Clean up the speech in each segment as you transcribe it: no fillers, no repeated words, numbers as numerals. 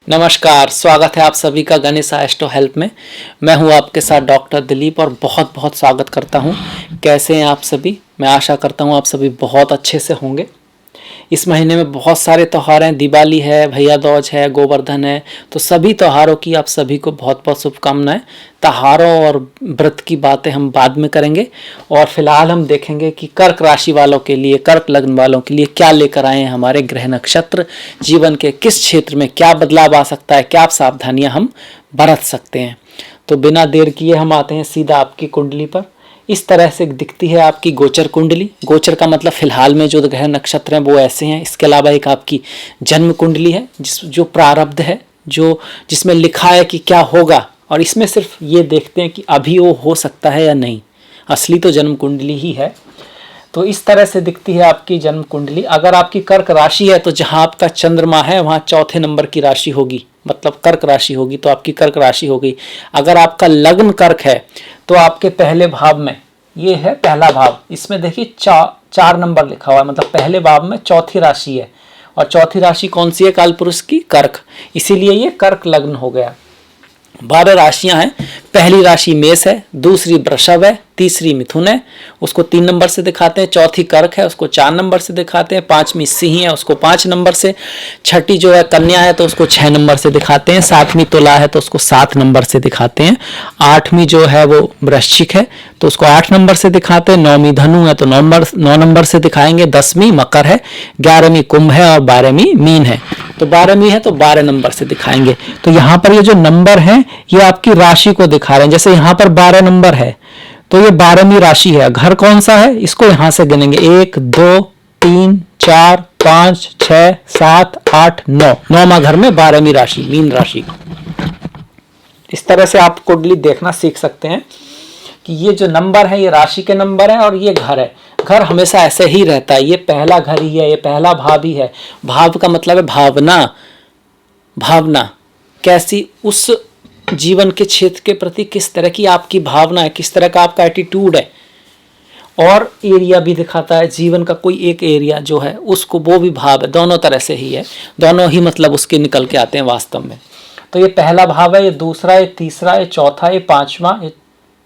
नमस्कार, स्वागत है आप सभी का गणेश एस्ट्रो हेल्प में। मैं हूं आपके साथ डॉक्टर दिलीप और बहुत बहुत स्वागत करता हूं। कैसे हैं आप सभी? मैं आशा करता हूं आप सभी बहुत अच्छे से होंगे। इस महीने में बहुत सारे त्यौहार हैं, दिवाली है, भैया दूज है, गोवर्धन है, तो सभी त्योहारों की आप सभी को बहुत बहुत शुभकामनाएं। त्योहारों और व्रत की बातें हम बाद में करेंगे और फिलहाल हम देखेंगे कि कर्क राशि वालों के लिए, कर्क लग्न वालों के लिए क्या लेकर आए हैं हमारे ग्रह नक्षत्र। जीवन के किस क्षेत्र में क्या बदलाव आ सकता है, क्या सावधानियां हम बरत सकते हैं। तो बिना देर किए हम आते हैं सीधा आपकी कुंडली पर। इस तरह से दिखती है आपकी गोचर कुंडली। गोचर का मतलब फिलहाल में जो ग्रह नक्षत्र हैं वो ऐसे हैं। इसके अलावा एक आपकी जन्म कुंडली है जो प्रारब्ध है, जिसमें लिखा है कि क्या होगा, और इसमें सिर्फ ये देखते हैं कि अभी वो हो सकता है या नहीं। असली तो जन्म कुंडली ही है। तो इस तरह से दिखती है आपकी जन्म कुंडली। अगर आपकी कर्क राशि है तो जहां आपका चंद्रमा है वहां चौथे नंबर की राशि होगी, मतलब कर्क राशि होगी, तो आपकी कर्क राशि हो गई। अगर आपका लग्न कर्क है तो आपके पहले भाव में, ये है पहला भाव, इसमें देखिए 4 नंबर लिखा हुआ है, मतलब पहले भाव में चौथी राशि है। और चौथी राशि कौन सी है? कालपुरुष की कर्क, इसीलिए ये कर्क लग्न हो गया। 12 राशियां हैं। पहली राशि मेष है, दूसरी वृषभ है, तीसरी मिथुन है, उसको 3 नंबर से दिखाते हैं। चौथी कर्क है, उसको 4 नंबर से दिखाते हैं। 5वीं सिंह है, उसको 5 नंबर से। छठी जो है कन्या है तो उसको 6 नंबर से दिखाते हैं। 7वीं तुला है तो उसको 7 नंबर से दिखाते हैं। 8वीं जो है वो वृश्चिक है तो उसको 8 नंबर से दिखाते हैं। 9वीं धनु है तो 9 नंबर से दिखाएंगे। 10वीं मकर है, 11वीं कुंभ है और 12वीं मीन है। तो 12वीं है तो 12 नंबर से दिखाएंगे। तो यहाँ पर ये जो नंबर है ये आपकी राशि को दिखा रहे हैं। जैसे यहाँ पर 12 नंबर है तो ये 12वीं राशि है। घर कौन सा है इसको यहां से गिनेंगे, 1 2 3 4 5 6 7 8 9, 9वां घर में 12वीं राशि, मीन राशि। इस तरह से आप कुंडली देखना सीख सकते हैं कि ये जो नंबर है ये राशि के नंबर है और ये घर है। घर हमेशा ऐसे ही रहता है, ये पहला घर ही है, ये पहला भाव ही है। भाव का मतलब है भावना। भावना कैसी, उस जीवन के क्षेत्र के प्रति किस तरह की आपकी भावना है, किस तरह का आपका एटीट्यूड है। और एरिया भी दिखाता है, जीवन का कोई एक एरिया जो है उसको, वो भी भाव है। दोनों तरह से ही है, दोनों ही मतलब उसके निकल के आते हैं वास्तव में। तो ये पहला भाव है, ये दूसरा, ये तीसरा, ये चौथा, ये 5वां, ये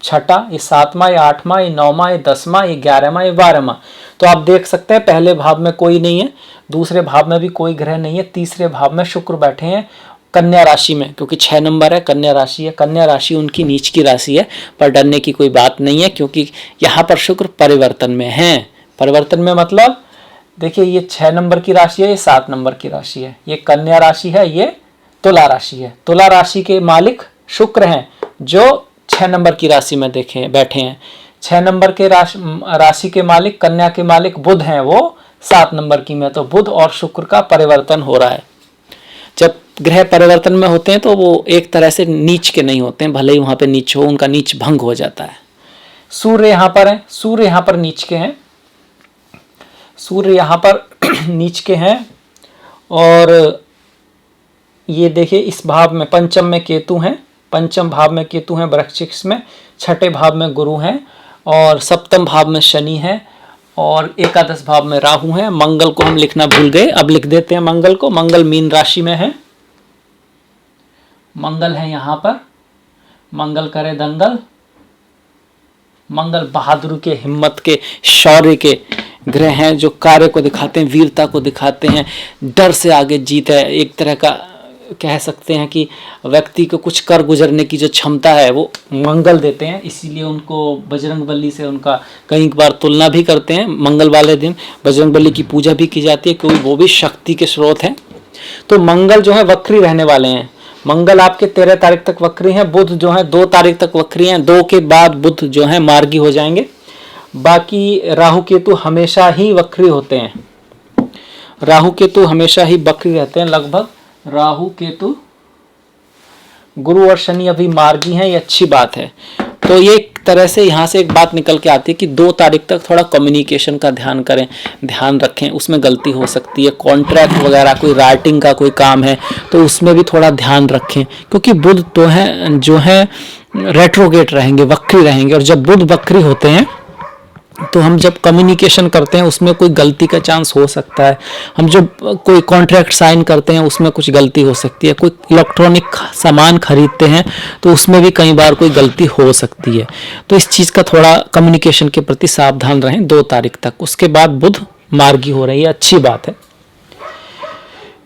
छठा, ये 7वां, ये 8वां, ये 9वां, ये 10वां, ये 11वां, ये 12वां। तो आप देख सकते हैं पहले भाव में कोई नहीं है, दूसरे भाव में भी कोई ग्रह नहीं है, तीसरे भाव में शुक्र बैठे हैं कन्या राशि में, क्योंकि 6 नंबर है, कन्या राशि है। कन्या राशि उनकी नीच की राशि है, पर डरने की कोई बात नहीं है क्योंकि यहाँ पर शुक्र परिवर्तन में है। परिवर्तन में मतलब देखिए ये 6 नंबर की राशि है, ये 7 नंबर की राशि है, ये कन्या राशि है, ये तुला राशि है। तुला राशि के मालिक शुक्र हैं जो 6 नंबर की राशि में देखे बैठे हैं। 6 नंबर के राशि के मालिक, कन्या के मालिक बुध हैं, वो 7 नंबर की में। तो बुध और शुक्र का परिवर्तन हो रहा है। जब ग्रह परिवर्तन में होते हैं तो वो एक तरह से नीच के नहीं होते हैं, भले ही वहां पे नीच हो, उनका नीच भंग हो जाता है। सूर्य यहाँ पर है, सूर्य यहाँ पर नीच के हैं, सूर्य यहाँ पर नीच के हैं। और ये देखिए इस भाव में पंचम में केतु हैं, पंचम भाव में केतु हैं वृश्चिक में, छठे भाव में गुरु हैं और सप्तम भाव में शनि है और एकादश भाव में राहु है। मंगल को हम लिखना भूल गए, अब लिख देते हैं मंगल को। मंगल मीन राशि में है, मंगल है यहाँ पर। मंगल करे दंगल। मंगल बहादुर के, हिम्मत के, शौर्य के ग्रह हैं, जो कार्य को दिखाते हैं, वीरता को दिखाते हैं, डर से आगे जीत है। एक तरह का कह सकते हैं कि व्यक्ति को कुछ कर गुजरने की जो क्षमता है वो मंगल देते हैं। इसीलिए उनको बजरंगबली से उनका कई बार तुलना भी करते हैं। मंगल वाले दिन बजरंगबली की पूजा भी की जाती है क्योंकि वो भी शक्ति के स्रोत हैं। तो मंगल जो है वक्री रहने वाले हैं। मंगल आपके 13 तारीख तक वक्री हैं। बुध जो है 2 तारीख तक वक्री हैं, 2 के बाद बुध जो है मार्गी हो जाएंगे। बाकी राहु केतु हमेशा ही वक्री होते हैं, राहु केतु हमेशा ही वक्री रहते हैं लगभग। राहु केतु, गुरु और शनि अभी मार्गी हैं, ये अच्छी बात है। तो ये एक तरह से यहाँ से एक बात निकल के आती है कि 2 तारीख तक थोड़ा कम्युनिकेशन का ध्यान करें, ध्यान रखें, उसमें गलती हो सकती है। कॉन्ट्रैक्ट वगैरह कोई राइटिंग का कोई काम है तो उसमें भी थोड़ा ध्यान रखें, क्योंकि बुध तो है जो है रेट्रोगेट रहेंगे, वक्री रहेंगे। और जब बुध वक्री होते हैं तो हम जब कम्युनिकेशन करते हैं उसमें कोई गलती का चांस हो सकता है। हम जब कोई कॉन्ट्रैक्ट साइन करते हैं उसमें कुछ गलती हो सकती है। कोई इलेक्ट्रॉनिक सामान खरीदते हैं तो उसमें भी कई बार कोई गलती हो सकती है। तो इस चीज़ का थोड़ा कम्युनिकेशन के प्रति सावधान रहें 2 तारीख तक। उसके बाद बुध मार्गी हो रही है, अच्छी बात है।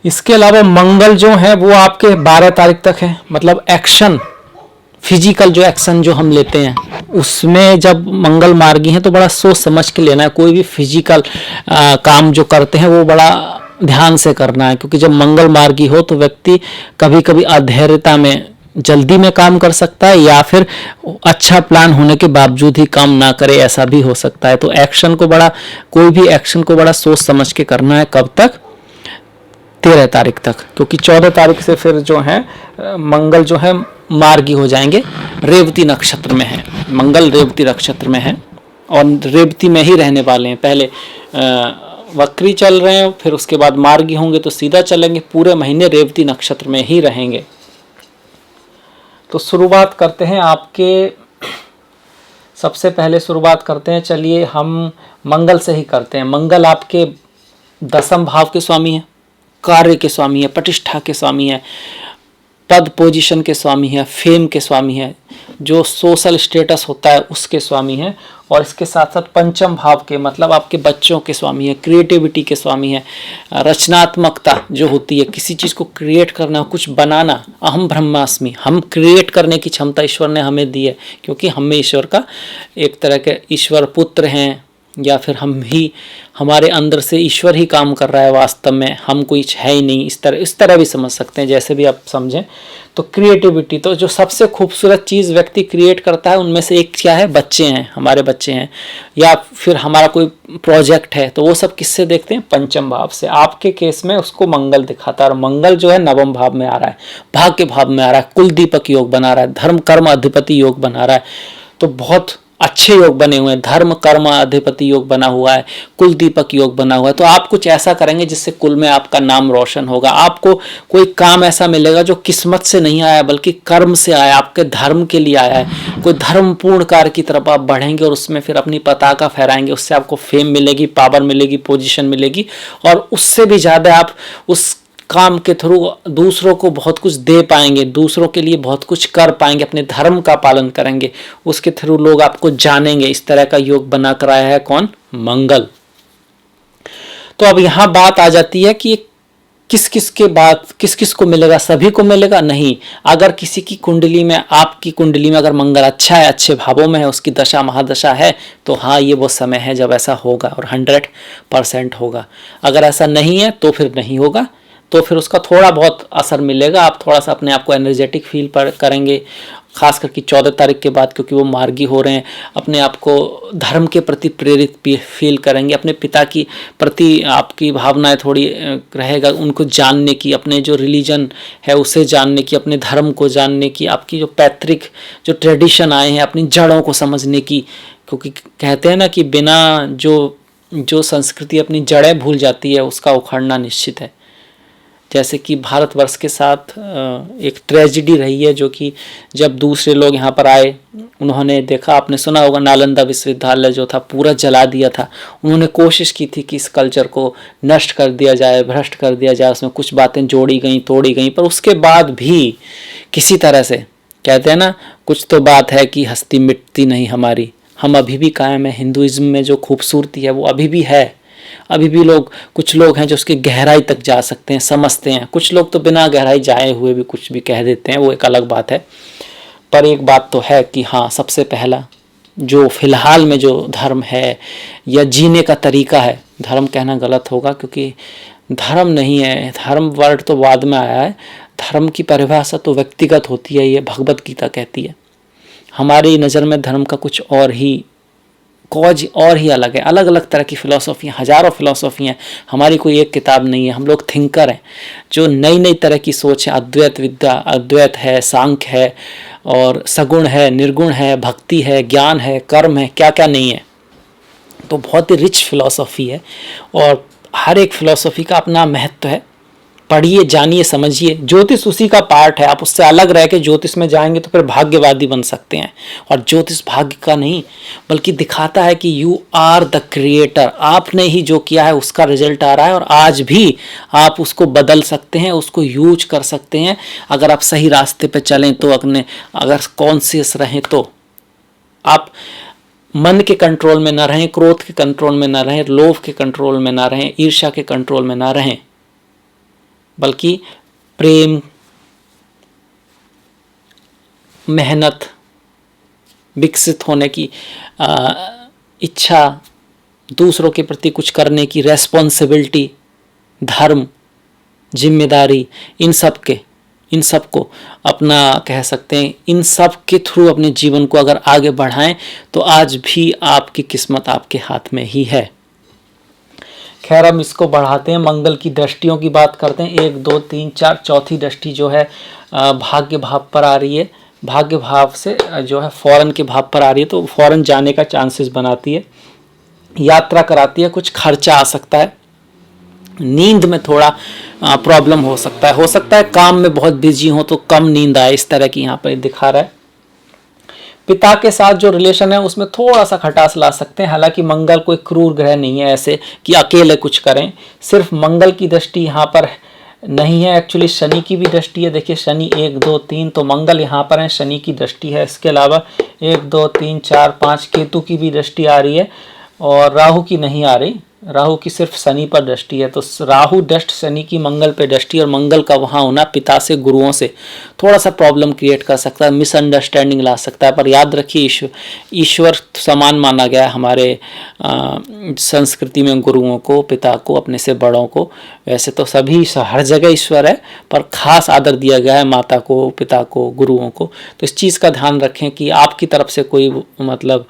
इसके अलावा मंगल जो है वो आपके 12 तारीख तक है, मतलब एक्शन, फिजिकल जो एक्शन जो हम लेते हैं उसमें जब मंगल मार्गी है तो बड़ा सोच समझ के लेना है। कोई भी फिजिकल काम जो करते हैं वो बड़ा ध्यान से करना है, क्योंकि जब मंगल मार्गी हो तो व्यक्ति कभी कभी अधैर्यता में जल्दी में काम कर सकता है, या फिर अच्छा प्लान होने के बावजूद ही काम ना करे, ऐसा भी हो सकता है। तो एक्शन को बड़ा, कोई भी एक्शन को बड़ा सोच समझ के करना है। कब तक? 13 तारीख तक, क्योंकि 14 तारीख से फिर जो है मंगल जो है मार्गी हो जाएंगे, रेवती नक्षत्र में है मंगल, रेवती नक्षत्र में है और रेवती में ही रहने वाले हैं। पहले वक्री चल रहे हैं, फिर उसके बाद मार्गी होंगे तो सीधा चलेंगे, पूरे महीने रेवती नक्षत्र में ही रहेंगे। तो शुरुआत करते हैं आपके, सबसे पहले शुरुआत करते हैं, चलिए हम मंगल से ही करते हैं। मंगल आपके 10वें भाव के स्वामी हैं, कार्य के स्वामी है, प्रतिष्ठा के स्वामी है, पद पोजीशन के स्वामी है, फेम के स्वामी है, जो सोशल स्टेटस होता है उसके स्वामी है। और इसके साथ साथ 5वें भाव के, मतलब आपके बच्चों के स्वामी है, क्रिएटिविटी के स्वामी है, रचनात्मकता जो होती है, किसी चीज़ को क्रिएट करना, कुछ बनाना। अहम ब्रह्मास्मि, हम क्रिएट करने की क्षमता ईश्वर ने हमें दी है, क्योंकि हम में ईश्वर का एक तरह के ईश्वर पुत्र हैं, या फिर हम ही, हमारे अंदर से ईश्वर ही काम कर रहा है, वास्तव में हम कोई है ही नहीं। इस तरह भी समझ सकते हैं, जैसे भी आप समझें। तो क्रिएटिविटी, तो जो सबसे खूबसूरत चीज़ व्यक्ति क्रिएट करता है उनमें से एक क्या है? बच्चे हैं, हमारे बच्चे हैं, या फिर हमारा कोई प्रोजेक्ट है। तो वो सब किससे देखते हैं? 5वें भाव से। आपके केस में उसको मंगल दिखाता है, और मंगल जो है 9वें भाव में आ रहा है, भाग्य भाव में आ रहा है, कुल दीपक योग बना रहा है, धर्म कर्म अधिपति योग बना रहा है। तो बहुत अच्छे योग बने हुए हैं, धर्म कर्म अधिपति योग बना हुआ है, कुल दीपक योग बना हुआ है। तो आप कुछ ऐसा करेंगे जिससे कुल में आपका नाम रोशन होगा। आपको कोई काम ऐसा मिलेगा जो किस्मत से नहीं आया बल्कि कर्म से आया, आपके धर्म के लिए आया है। कोई धर्मपूर्ण कार्य की तरफ आप बढ़ेंगे और उसमें फिर अपनी पताका फहराएंगे, उससे आपको फेम मिलेगी, पावर मिलेगी, पोजीशन मिलेगी, और उससे भी ज़्यादा आप उस काम के थ्रू दूसरों को बहुत कुछ दे पाएंगे, दूसरों के लिए बहुत कुछ कर पाएंगे, अपने धर्म का पालन करेंगे, उसके थ्रू लोग आपको जानेंगे। इस तरह का योग बना कर आया है कौन? मंगल। तो अब यहाँ बात आ जाती है कि किस किस के बाद किस किस को मिलेगा? सभी को मिलेगा? नहीं। अगर किसी की कुंडली में, आपकी कुंडली में अगर मंगल अच्छा है, अच्छे भावों में है, उसकी दशा महादशा है, तो हाँ, ये वो समय है जब ऐसा होगा, और 100% होगा। अगर ऐसा नहीं है तो फिर नहीं होगा, तो फिर उसका थोड़ा बहुत असर मिलेगा। आप थोड़ा सा अपने आप को एनर्जेटिक फील करेंगे, खास करके 14 तारीख के बाद, क्योंकि वो मार्गी हो रहे हैं। अपने आप को धर्म के प्रति प्रेरित फील करेंगे, अपने पिता की प्रति आपकी भावनाएं थोड़ी रहेगा, उनको जानने की, अपने जो रिलीजन है उसे जानने की, अपने धर्म को जानने की, आपकी जो पैतृक जो ट्रेडिशन आए हैं, अपनी जड़ों को समझने की। क्योंकि कहते हैं ना कि बिना जो संस्कृति अपनी जड़ें भूल जाती है उसका उखड़ना निश्चित है। जैसे कि भारतवर्ष के साथ एक ट्रेजिडी रही है, जो कि जब दूसरे लोग यहाँ पर आए, उन्होंने देखा, आपने सुना होगा, नालंदा विश्वविद्यालय जो था पूरा जला दिया था। उन्होंने कोशिश की थी कि इस कल्चर को नष्ट कर दिया जाए, भ्रष्ट कर दिया जाए, उसमें कुछ बातें जोड़ी गई, तोड़ी गई, पर उसके बाद भी किसी तरह से, कहते हैं ना, कुछ तो बात है कि हस्ती मिटती नहीं हमारी, हम अभी भी कायम है। हिंदुइज्म में जो खूबसूरती है वो अभी भी है। अभी भी कुछ लोग हैं जो उसकी गहराई तक जा सकते हैं, समझते हैं। कुछ लोग तो बिना गहराई जाए हुए भी कुछ भी कह देते हैं, वो एक अलग बात है। पर एक बात तो है कि हाँ, सबसे पहला जो फिलहाल में जो धर्म है या जीने का तरीका है, धर्म कहना गलत होगा क्योंकि धर्म नहीं है, धर्म वर्ड तो बाद में आया है। धर्म की परिभाषा तो व्यक्तिगत होती है, ये भगवत गीता कहती है। हमारी नज़र में धर्म का कुछ और ही कॉज और ही अलग है। अलग अलग तरह की फ़िलॉसफी, हज़ारों फ़िलॉसफी हैं, हमारी कोई एक किताब नहीं है। हम लोग थिंकर हैं जो नई नई तरह की सोच है। अद्वैत विद्या, अद्वैत है, सांख्य है, और सगुण है, निर्गुण है, भक्ति है, ज्ञान है, कर्म है, क्या क्या नहीं है। तो बहुत ही रिच फ़िलॉसफी है, और हर एक फ़िलॉसफी का अपना महत्व है। पढ़िए, जानिए, समझिए। ज्योतिष उसी का पार्ट है। आप उससे अलग रह के ज्योतिष में जाएंगे तो फिर भाग्यवादी बन सकते हैं, और ज्योतिष भाग्य का नहीं बल्कि दिखाता है कि यू आर द क्रिएटर। आपने ही जो किया है उसका रिजल्ट आ रहा है, और आज भी आप उसको बदल सकते हैं, उसको यूज कर सकते हैं अगर आप सही रास्ते पे चलें तो, अपने अगर कॉन्शियस रहें तो। आप मन के कंट्रोल में ना रहें, क्रोध के कंट्रोल में ना रहें, लोभ के कंट्रोल में ना रहें, ईर्ष्या के कंट्रोल में ना रहें, बल्कि प्रेम, मेहनत, विकसित होने की इच्छा, दूसरों के प्रति कुछ करने की रेस्पॉन्सिबिलिटी, धर्म, जिम्मेदारी, इन सब को अपना कह सकते हैं, इन सब के थ्रू अपने जीवन को अगर आगे बढ़ाएं तो आज भी आपकी किस्मत आपके हाथ में ही है। खैर, हम इसको बढ़ाते हैं, मंगल की दृष्टियों की बात करते हैं। 1 2 3 4, चौथी दृष्टि जो है भाग्य भाव पर आ रही है। भाग्य भाव से जो है फॉरेन के भाव पर आ रही है, तो फॉरेन जाने का चांसेस बनाती है, यात्रा कराती है, कुछ खर्चा आ सकता है, नींद में थोड़ा प्रॉब्लम हो सकता है काम में बहुत बिजी हो तो कम नींद आए, इस तरह की यहाँ पर दिखा रहा है। पिता के साथ जो रिलेशन है उसमें थोड़ा सा खटास ला सकते हैं। हालांकि मंगल कोई क्रूर ग्रह नहीं है ऐसे कि अकेले कुछ करें, सिर्फ मंगल की दृष्टि यहाँ पर नहीं है, एक्चुअली शनि की भी दृष्टि है। देखिए, शनि 1 2 3, तो मंगल यहाँ पर है, शनि की दृष्टि है। इसके अलावा 1 2 3 4 5 केतु की भी दृष्टि आ रही है, और राहु की नहीं आ रही, राहु की सिर्फ शनि पर दृष्टि है। तो राहु दृष्ट शनि की मंगल पे दृष्टि, और मंगल का वहाँ होना पिता से, गुरुओं से थोड़ा सा प्रॉब्लम क्रिएट कर सकता है, मिसअंडरस्टैंडिंग ला सकता है। पर याद रखिए, ईश्वर समान माना गया है हमारे संस्कृति में गुरुओं को, पिता को, अपने से बड़ों को। वैसे तो सभी हर जगह ईश्वर है, पर खास आदर दिया गया है माता को, पिता को, गुरुओं को। तो इस चीज़ का ध्यान रखें कि आपकी तरफ से कोई मतलब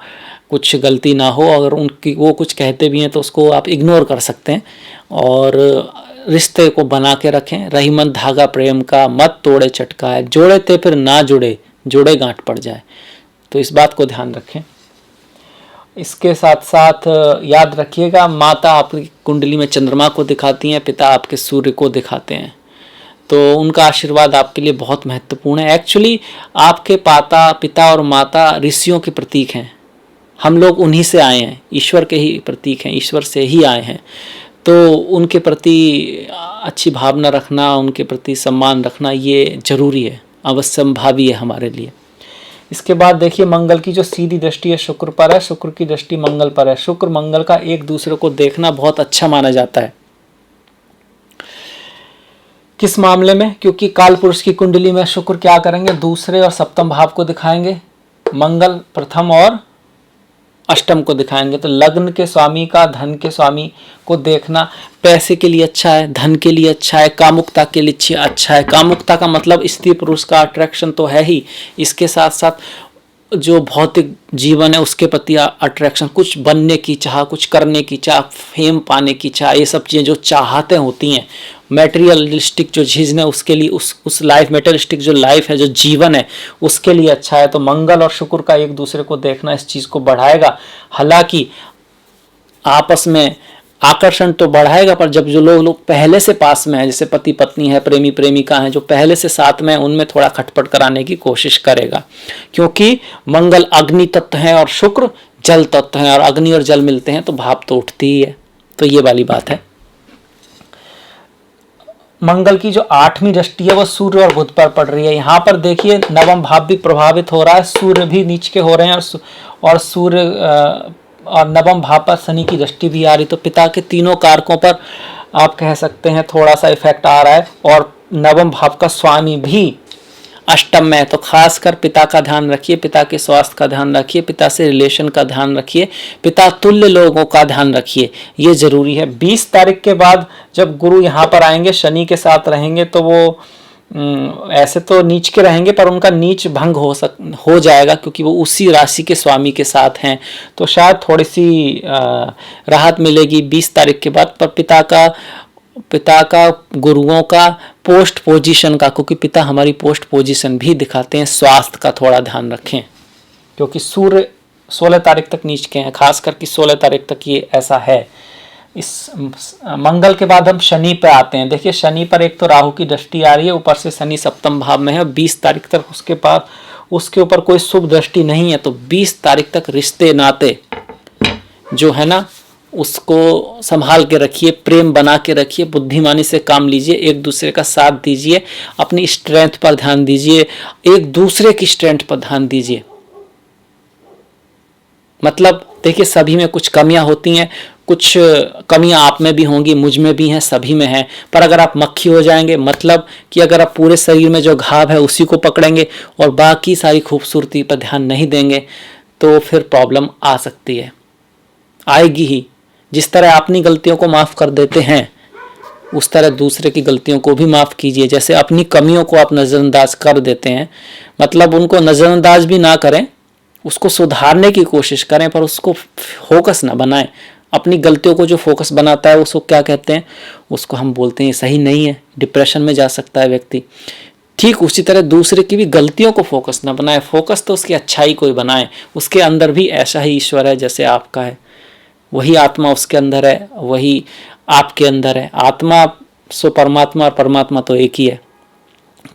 कुछ गलती ना हो। अगर उनकी वो कुछ कहते भी हैं तो उसको आप इग्नोर कर सकते हैं, और रिश्ते को बना के रखें। रही मन धागा प्रेम का, मत तोड़े चटका है, जोड़े थे फिर ना जुड़े, जोड़े गांठ पड़ जाए। तो इस बात को ध्यान रखें। इसके साथ साथ याद रखिएगा, माता आपकी कुंडली में चंद्रमा को दिखाती हैं, पिता आपके सूर्य को दिखाते हैं, तो उनका आशीर्वाद आपके लिए बहुत महत्वपूर्ण है। एक्चुअली आपके पिता और माता ऋषियों के प्रतीक हैं, हम लोग उन्हीं से आए हैं, ईश्वर के ही प्रतीक हैं, ईश्वर से ही आए हैं। तो उनके प्रति अच्छी भावना रखना, उनके प्रति सम्मान रखना, ये जरूरी है, अवश्यंभावी है हमारे लिए। इसके बाद देखिए, मंगल की जो सीधी दृष्टि है शुक्र पर है, शुक्र की दृष्टि मंगल पर है। शुक्र मंगल का एक दूसरे को देखना बहुत अच्छा माना जाता है। किस मामले में? क्योंकि काल पुरुष की कुंडली में शुक्र क्या करेंगे, दूसरे और सप्तम भाव को दिखाएंगे, मंगल प्रथम और अष्टम को दिखाएंगे। तो लग्न के स्वामी का धन के स्वामी को देखना पैसे के लिए अच्छा है, धन के लिए अच्छा है, कामुकता के लिए अच्छा है। कामुकता का मतलब स्त्री पुरुष का अट्रैक्शन तो है ही, इसके साथ साथ जो भौतिक जीवन है उसके प्रति अट्रैक्शन, कुछ बनने की चाह, कुछ करने की चाह, फेम पाने की चाह, ये सब चीज़ें जो चाहते होती हैं, मेटेरियलिस्टिक जो चीज़ है उसके लिए, उस लाइफ, मेटेरियलिस्टिक जो लाइफ है, जो जीवन है, उसके लिए अच्छा है। तो मंगल और शुक्र का एक दूसरे को देखना इस चीज़ को बढ़ाएगा। हालांकि आपस में आकर्षण तो बढ़ाएगा, पर जब जो लोग पहले से पास में है, जैसे पति पत्नी है, प्रेमी प्रेमिका है, जो पहले से साथ में है, उनमें थोड़ा खटपट कराने की कोशिश करेगा। क्योंकि मंगल अग्नि तत्व है और शुक्र जल तत्व है, और अग्नि और जल मिलते हैं तो भाप तो उठती ही है। तो ये वाली बात है। मंगल की जो 8वीं दृष्टि है वो सूर्य और बुध पर पड़ रही है। यहाँ पर देखिए, नवम भाव भी प्रभावित हो रहा है, सूर्य भी नीच के हो रहे हैं, और सूर्य और नवम भाव पर शनि की दृष्टि भी आ रही। तो पिता के तीनों कारकों पर आप कह सकते हैं थोड़ा सा इफेक्ट आ रहा है, और नवम भाव का स्वामी भी अष्टम में है। तो खासकर पिता का ध्यान रखिए, पिता के स्वास्थ्य का ध्यान रखिए, पिता से रिलेशन का ध्यान रखिए, पिता तुल्य लोगों का ध्यान रखिए, ये जरूरी है। 20 तारीख के बाद जब गुरु यहाँ पर आएंगे, शनि के साथ रहेंगे, तो वो ऐसे तो नीच के रहेंगे, पर उनका नीच भंग हो जाएगा, क्योंकि वो उसी राशि के स्वामी के साथ हैं। तो शायद थोड़ी सी राहत मिलेगी 20 तारीख के बाद। पर पिता का, गुरुओं का, पोस्ट पोजीशन का, क्योंकि पिता हमारी पोस्ट पोजीशन भी दिखाते हैं, स्वास्थ्य का थोड़ा ध्यान रखें, क्योंकि सूर्य 16 तारीख तक नीच के हैं, खास करके 16 तारीख तक ये ऐसा है। इस मंगल के बाद हम शनि पे आते हैं। देखिए शनि पर एक तो राहु की दृष्टि आ रही है, ऊपर से शनि सप्तम भाव में है। 20 तारीख तक उसके पास उसके ऊपर कोई शुभ दृष्टि नहीं है, तो 20 तारीख तक रिश्ते नाते जो है ना उसको संभाल के रखिए, प्रेम बना के रखिए, बुद्धिमानी से काम लीजिए, एक दूसरे का साथ दीजिए, अपनी स्ट्रेंथ पर ध्यान दीजिए, एक दूसरे की स्ट्रेंथ पर ध्यान दीजिए। मतलब देखिए सभी में कुछ कमियां होती हैं, कुछ कमियां आप में भी होंगी, मुझ में भी हैं, सभी में हैं। पर अगर आप मक्खी हो जाएंगे, मतलब कि अगर आप पूरे शरीर में जो घाव है उसी को पकड़ेंगे और बाकी सारी खूबसूरती पर ध्यान नहीं देंगे तो फिर प्रॉब्लम आ सकती है, आएगी ही। जिस तरह अपनी गलतियों को माफ़ कर देते हैं उस तरह दूसरे की गलतियों को भी माफ़ कीजिए। जैसे अपनी कमियों को आप नज़रअंदाज कर देते हैं, मतलब उनको नज़रअंदाज भी ना करें, उसको सुधारने की कोशिश करें, पर उसको फोकस ना बनाएं। अपनी गलतियों को जो फोकस बनाता है उसको क्या कहते हैं, उसको हम बोलते हैं सही नहीं है, डिप्रेशन में जा सकता है व्यक्ति। ठीक उसी तरह दूसरे की भी गलतियों को फोकस ना बनाए, फोकस तो उसकी अच्छाई को ही बनाए। उसके अंदर भी ऐसा ही ईश्वर है जैसे आपका है, वही आत्मा उसके अंदर है, वही आपके अंदर है। आत्मा सो परमात्मा और परमात्मा तो एक ही है।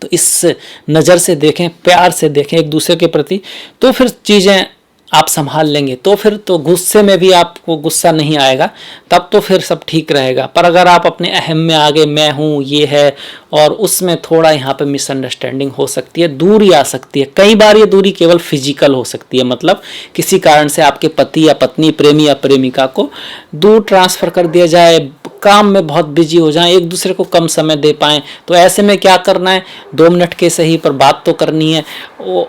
तो इस नज़र से देखें, प्यार से देखें एक दूसरे के प्रति, तो फिर चीज़ें आप संभाल लेंगे। तो फिर तो गुस्से में भी आपको गुस्सा नहीं आएगा, तब तो फिर सब ठीक रहेगा। पर अगर आप अपने अहम में आगे मैं हूँ ये है, और उसमें थोड़ा यहाँ पे मिसअंडरस्टैंडिंग हो सकती है, दूरी आ सकती है। कई बार ये दूरी केवल फिजिकल हो सकती है, मतलब किसी कारण से आपके पति या पत्नी, प्रेमी या प्रेमिका को दूर ट्रांसफ़र कर दिया जाए, काम में बहुत बिजी हो जाएं, एक दूसरे को कम समय दे पाएं। तो ऐसे में क्या करना है, 2 मिनट के सही पर बात तो करनी है। वो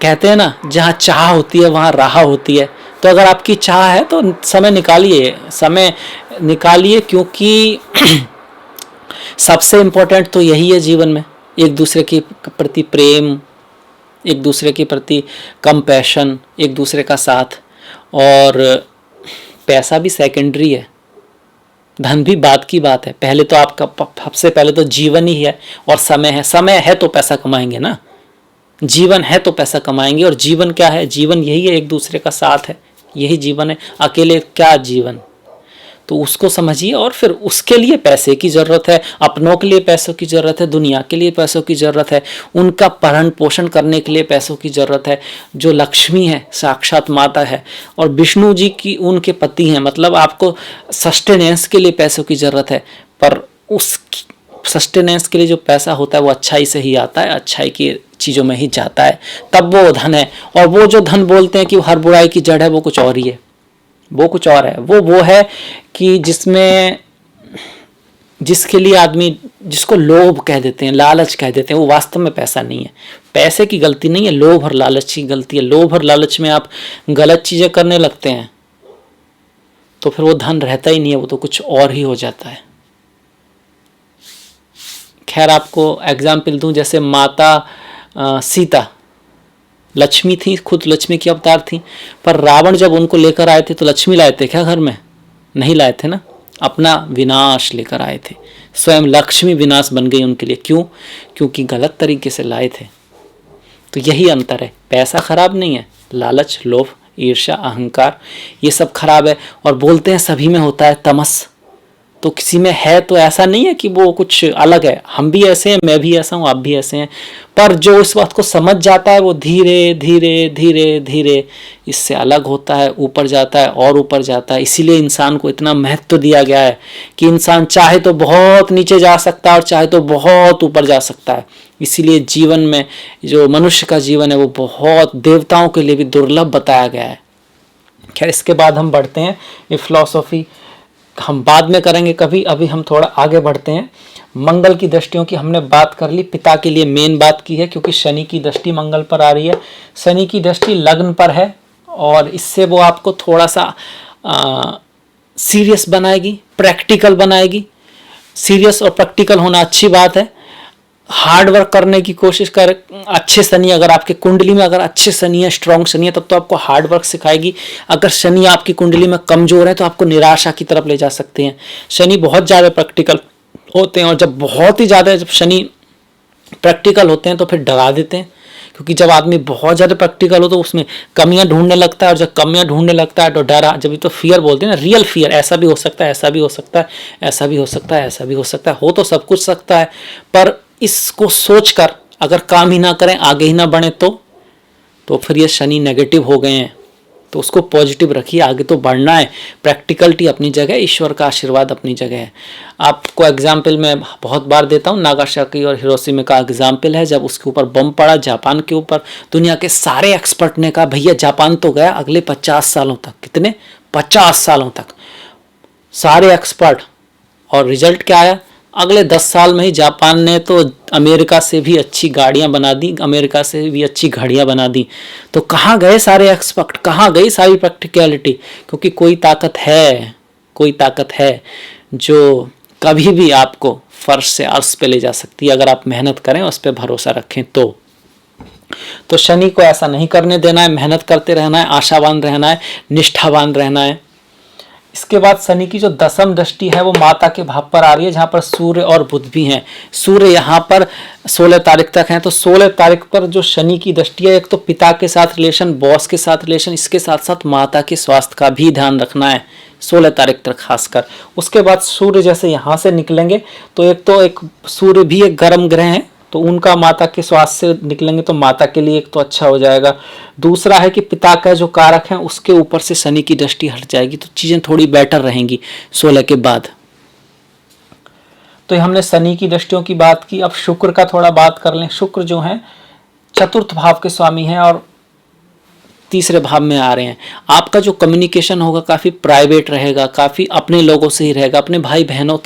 कहते हैं ना, जहाँ चाह होती है वहाँ राह होती है। तो अगर आपकी चाह है तो समय निकालिए, समय निकालिए, क्योंकि सबसे इम्पोर्टेंट तो यही है जीवन में, एक दूसरे के प्रति प्रेम, एक दूसरे के प्रति कंपैशन, एक दूसरे का साथ। और पैसा भी सेकेंडरी है, धन भी बात की बात है। पहले तो आपका सबसे पहले तो जीवन ही है और समय है। समय है तो पैसा कमाएंगे ना, जीवन है तो पैसा कमाएंगे। और जीवन क्या है, जीवन यही है, एक दूसरे का साथ है, यही जीवन है। अकेले क्या जीवन, तो उसको समझिए। और फिर उसके लिए पैसे की ज़रूरत है, अपनों के लिए पैसों की ज़रूरत है, दुनिया के लिए पैसों की ज़रूरत है, उनका भरण पोषण करने के लिए पैसों की ज़रूरत है। जो लक्ष्मी है साक्षात माता है, और विष्णु जी की उनके पति हैं, मतलब आपको सस्टेनेंस के लिए पैसों की ज़रूरत है। पर उस सस्टेनेंस के लिए जो पैसा होता है वो अच्छाई से ही आता है, अच्छाई की चीज़ों में ही जाता है, तब वो धन है। और वो जो धन बोलते हैं कि हर बुराई की जड़ है, वो कुछ और ही है, वो कुछ और है। वो है कि जिसमें, जिसके लिए आदमी, जिसको लोभ कह देते हैं, लालच कह देते हैं, वो वास्तव में पैसा नहीं है। पैसे की गलती नहीं है, लोभ और लालच की गलती है। लोभ और लालच में आप गलत चीज़ें करने लगते हैं तो फिर वो धन रहता ही नहीं है, वो तो कुछ और ही हो जाता है। खैर आपको एग्जाम्पल दूं, जैसे माता सीता लक्ष्मी थी, खुद लक्ष्मी की अवतार थी, पर रावण जब उनको लेकर आए थे तो लक्ष्मी लाए थे क्या घर में? नहीं लाए थे ना, अपना विनाश लेकर आए थे। स्वयं लक्ष्मी विनाश बन गई उनके लिए। क्यों? क्योंकि गलत तरीके से लाए थे। तो यही अंतर है, पैसा खराब नहीं है, लालच, लोभ, ईर्ष्या, अहंकार, ये सब खराब है। और बोलते हैं सभी में होता है तमस, तो किसी में है तो ऐसा नहीं है कि वो कुछ अलग है। हम भी ऐसे हैं, मैं भी ऐसा हूँ, आप भी ऐसे हैं। पर जो इस बात को समझ जाता है वो धीरे धीरे धीरे धीरे इससे अलग होता है, ऊपर जाता है और ऊपर जाता है। इसीलिए इंसान को इतना महत्व दिया गया है कि इंसान चाहे तो बहुत नीचे जा सकता है और चाहे तो बहुत ऊपर जा सकता है। इसीलिए जीवन में जो मनुष्य का जीवन है वो बहुत देवताओं के लिए भी दुर्लभ बताया गया है। खैर इसके बाद हम बढ़ते हैं, ये फिलॉसफी हम बाद में करेंगे कभी, अभी हम थोड़ा आगे बढ़ते हैं। मंगल की दृष्टियों की हमने बात कर ली, पिता के लिए मेन बात की है, क्योंकि शनि की दृष्टि मंगल पर आ रही है। शनि की दृष्टि लग्न पर है और इससे वो आपको थोड़ा सा सीरियस बनाएगी, प्रैक्टिकल बनाएगी। सीरियस और प्रैक्टिकल होना अच्छी बात है। हार्ड वर्क करने की कोशिश कर, अच्छे शनि अगर आपके कुंडली में अगर अच्छे शनि है, स्ट्रॉन्ग शनि है, तब तो आपको हार्ड वर्क सिखाएगी। अगर शनि आपकी कुंडली में कमजोर है तो आपको निराशा की तरफ ले जा सकते हैं। शनि बहुत ज़्यादा प्रैक्टिकल होते हैं, और जब बहुत ही ज़्यादा, जब शनि प्रैक्टिकल होते हैं तो फिर डरा देते हैं, क्योंकि जब आदमी बहुत ज़्यादा प्रैक्टिकल हो तो उसमें कमियां ढूंढने लगता है, और जब कमियां ढूंढने लगता है तो डरा, जब तो फियर बोलते हैं ना, रियल फियर, ऐसा भी हो सकता है, ऐसा भी हो सकता है, ऐसा भी हो सकता है, ऐसा भी हो सकता है, हो तो सब कुछ सकता है, पर इसको सोचकर अगर काम ही ना करें, आगे ही ना बढ़े तो फिर ये शनि नेगेटिव हो गए हैं। तो उसको पॉजिटिव रखिए, आगे तो बढ़ना है। प्रैक्टिकलिटी अपनी जगह, ईश्वर का आशीर्वाद अपनी जगह है। आपको एग्जाम्पल मैं बहुत बार देता हूँ, नागासाकी और हिरोशिमा का एग्जाम्पल है। जब उसके ऊपर बम पड़ा जापान के ऊपर, दुनिया के सारे एक्सपर्ट ने कहा भैया जापान तो गया अगले 50 सालों तक। कितने? 50 सालों तक सारे एक्सपर्ट। और रिजल्ट क्या आया? अगले 10 साल में ही जापान ने तो अमेरिका से भी अच्छी गाड़ियां बना दी, अमेरिका से भी अच्छी घड़ियां बना दी। तो कहाँ गए सारे एक्सपर्ट, कहाँ गई सारी प्रैक्टिकलिटी? क्योंकि कोई ताकत है, कोई ताकत है जो कभी भी आपको फर्श से अर्श पे ले जा सकती है, अगर आप मेहनत करें, उस पर भरोसा रखें तो शनि को ऐसा नहीं करने देना है। मेहनत करते रहना है, आशावान रहना है, निष्ठावान रहना है। इसके बाद शनि की जो दसम दृष्टि है वो माता के भाव पर आ रही है, जहाँ पर सूर्य और बुध भी हैं। सूर्य यहाँ पर 16 तारीख तक हैं, तो 16 तारीख पर जो शनि की दृष्टि है, एक तो पिता के साथ रिलेशन, बॉस के साथ रिलेशन, इसके साथ साथ माता के स्वास्थ्य का भी ध्यान रखना है 16 तारीख तक खासकर। उसके बाद सूर्य जैसे यहाँ से निकलेंगे तो एक सूर्य भी एक गर्म ग्रह है, तो उनका माता के स्वास्थ्य से निकलेंगे तो माता के लिए एक तो अच्छा हो जाएगा। दूसरा है कि पिता का जो कारक है उसके ऊपर से शनि की दृष्टि हट जाएगी, तो चीजें थोड़ी बेटर रहेंगी 16 के बाद। तो हमने शनि की दृष्टियों की बात की। अब शुक्र का थोड़ा बात कर लें। शुक्र जो है चतुर्थ भाव के स्वामी हैं और तीसरे भाव में आ रहे हैं। आपका जो कम्युनिकेशन होगा काफ़ी प्राइवेट रहेगा, काफ़ी अपने लोगों से ही रहेगा, अपने भाई बहनों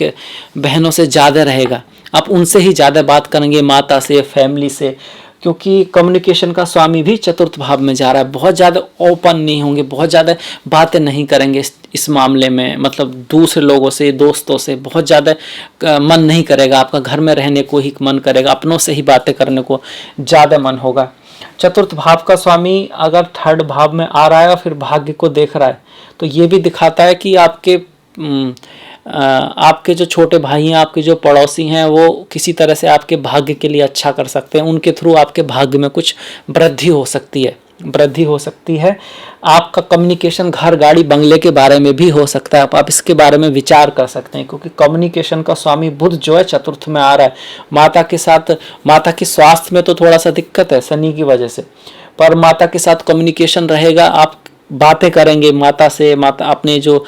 से ज़्यादा रहेगा। आप उनसे ही ज़्यादा बात करेंगे, माता से, फैमिली से, क्योंकि कम्युनिकेशन का स्वामी भी चतुर्थ भाव में जा रहा है। बहुत ज़्यादा ओपन नहीं होंगे, बहुत ज़्यादा बातें नहीं करेंगे इस मामले में, मतलब दूसरे लोगों से, दोस्तों से बहुत ज़्यादा मन नहीं करेगा। आपका घर में रहने को ही मन करेगा, अपनों से ही बातें करने को ज़्यादा मन होगा। चतुर्थ भाव का स्वामी अगर थर्ड भाव में आ रहा है और फिर भाग्य को देख रहा है, तो ये भी दिखाता है कि आपके जो छोटे भाई हैं, आपके जो पड़ोसी हैं, वो किसी तरह से आपके भाग्य के लिए अच्छा कर सकते हैं। उनके थ्रू आपके भाग्य में कुछ वृद्धि हो सकती है। आपका कम्युनिकेशन घर, गाड़ी, बंगले के बारे में भी हो सकता है। आप इसके बारे में विचार कर सकते हैं, क्योंकि कम्युनिकेशन का स्वामी बुध जो है चतुर्थ में आ रहा है। माता के स्वास्थ्य में तो थोड़ा सा दिक्कत है शनि की वजह से, पर माता के साथ कम्युनिकेशन रहेगा। आप बातें करेंगे माता से, माता अपने जो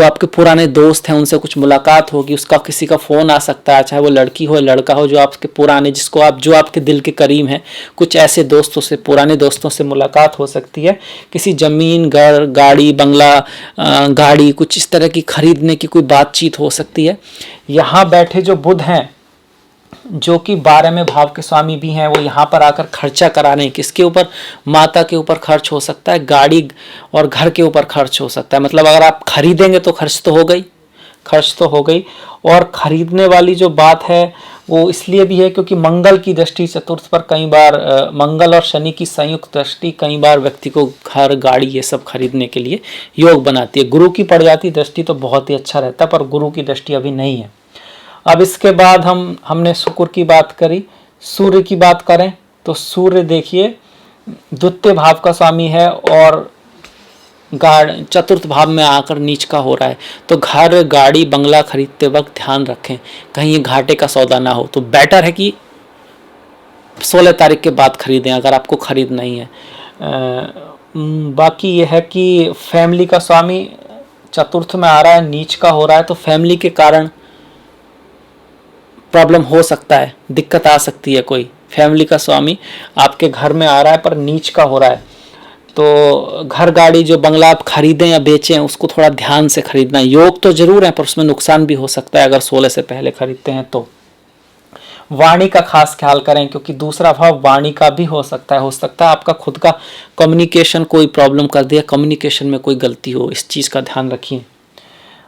आपके पुराने दोस्त हैं उनसे कुछ मुलाकात होगी, उसका किसी का फ़ोन आ सकता है, चाहे वो लड़की हो लड़का हो, जो आपके पुराने जो आपके दिल के करीब हैं, कुछ ऐसे दोस्तों से, पुराने दोस्तों से मुलाकात हो सकती है। किसी ज़मीन, घर, गाड़ी, बंगला, गाड़ी, कुछ इस तरह की खरीदने की कोई बातचीत हो सकती है। यहाँ बैठे जो बुध हैं, जो कि 12वें भाव के स्वामी भी हैं, वो यहाँ पर आकर खर्चा करा रहे हैं। किसके ऊपर? माता के ऊपर खर्च हो सकता है, गाड़ी और घर के ऊपर खर्च हो सकता है। मतलब अगर आप खरीदेंगे तो खर्च तो हो गई। और खरीदने वाली जो बात है वो इसलिए भी है क्योंकि मंगल की दृष्टि चतुर्थ पर कई बार, मंगल और शनि की संयुक्त दृष्टि कई बार व्यक्ति को घर, गाड़ी ये सब खरीदने के लिए योग बनाती है। गुरु की पड़ जाती दृष्टि तो बहुत ही अच्छा रहता है, पर गुरु की दृष्टि अभी नहीं है। अब इसके बाद हमने शुक्र की बात करी। सूर्य की बात करें तो सूर्य देखिए द्वितीय भाव का स्वामी है और चतुर्थ भाव में आकर नीच का हो रहा है। तो घर, गाड़ी, बंगला खरीदते वक्त ध्यान रखें कहीं ये घाटे का सौदा ना हो। तो बेटर है कि 16 तारीख के बाद खरीदें अगर आपको खरीद नहीं है। बाकी ये है कि फैमिली का स्वामी चतुर्थ में आ रहा है, नीच का हो रहा है, तो फैमिली के कारण प्रॉब्लम हो सकता है, दिक्कत आ सकती है। कोई फैमिली का स्वामी आपके घर में आ रहा है पर नीच का हो रहा है, तो घर, गाड़ी, जो बंगला आप खरीदें या बेचें उसको थोड़ा ध्यान से खरीदना। योग तो जरूर है पर उसमें नुकसान भी हो सकता है अगर 16 से पहले खरीदते हैं तो। वाणी का खास ख्याल करें क्योंकि दूसरा भाव वाणी का भी हो सकता है आपका खुद का कम्युनिकेशन कोई प्रॉब्लम कर दिया, कम्युनिकेशन में कोई गलती हो, इस चीज़ का ध्यान रखिए।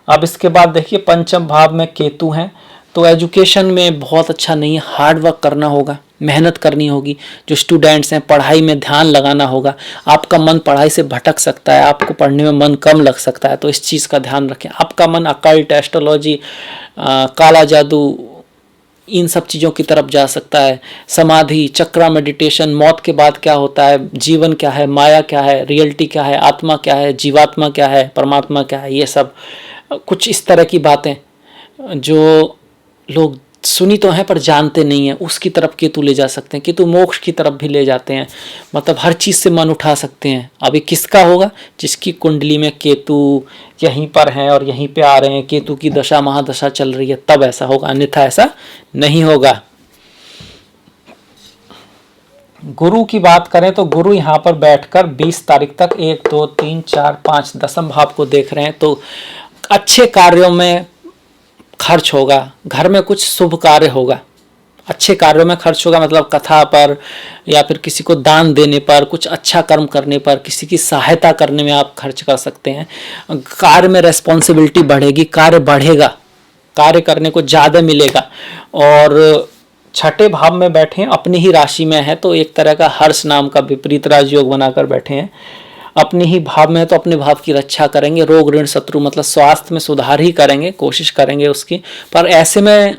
अब इसके बाद देखिए पंचम भाव में केतु हैं, तो एजुकेशन में बहुत अच्छा नहीं है, हार्ड वर्क करना होगा, मेहनत करनी होगी। जो स्टूडेंट्स हैं पढ़ाई में ध्यान लगाना होगा। आपका मन पढ़ाई से भटक सकता है, आपको पढ़ने में मन कम लग सकता है, तो इस चीज़ का ध्यान रखें। आपका मन अकल्ट, एस्ट्रोलॉजी, काला जादू, इन सब चीज़ों की तरफ जा सकता है। समाधि, चक्रा, मेडिटेशन, मौत के बाद क्या होता है, जीवन क्या है, माया क्या है, रियलिटी क्या है, आत्मा क्या है, जीवात्मा क्या है, परमात्मा क्या है, ये सब कुछ इस तरह की बातें जो लोग सुनी तो हैं पर जानते नहीं हैं, उसकी तरफ केतु ले जा सकते हैं। केतु मोक्ष की तरफ भी ले जाते हैं, मतलब हर चीज़ से मन उठा सकते हैं। अभी किसका होगा, जिसकी कुंडली में केतु यहीं पर हैं और यहीं पे आ रहे हैं, केतु की दशा महादशा चल रही है, तब ऐसा होगा, अन्यथा ऐसा नहीं होगा। गुरु की बात करें तो गुरु यहाँ पर बैठकर 20 तारीख तक 1 2 3 4 5 दसम भाव को देख रहे हैं, तो अच्छे कार्यों में खर्च होगा, घर में कुछ शुभ कार्य होगा, अच्छे कार्यों में खर्च होगा, मतलब कथा पर या फिर किसी को दान देने पर, कुछ अच्छा कर्म करने पर, किसी की सहायता करने में आप खर्च कर सकते हैं। कार्य में रेस्पॉन्सिबिलिटी बढ़ेगी, कार्य बढ़ेगा, कार्य करने को ज़्यादा मिलेगा। और छठे भाव में बैठे हैं, अपनी ही राशि में है, तो एक तरह का हर्ष नाम का विपरीत राजयोग बनाकर बैठे हैं। अपने ही भाव में है तो अपने भाव की रक्षा करेंगे, रोग ऋण शत्रु मतलब स्वास्थ्य में सुधार ही करेंगे, कोशिश करेंगे उसकी। पर ऐसे में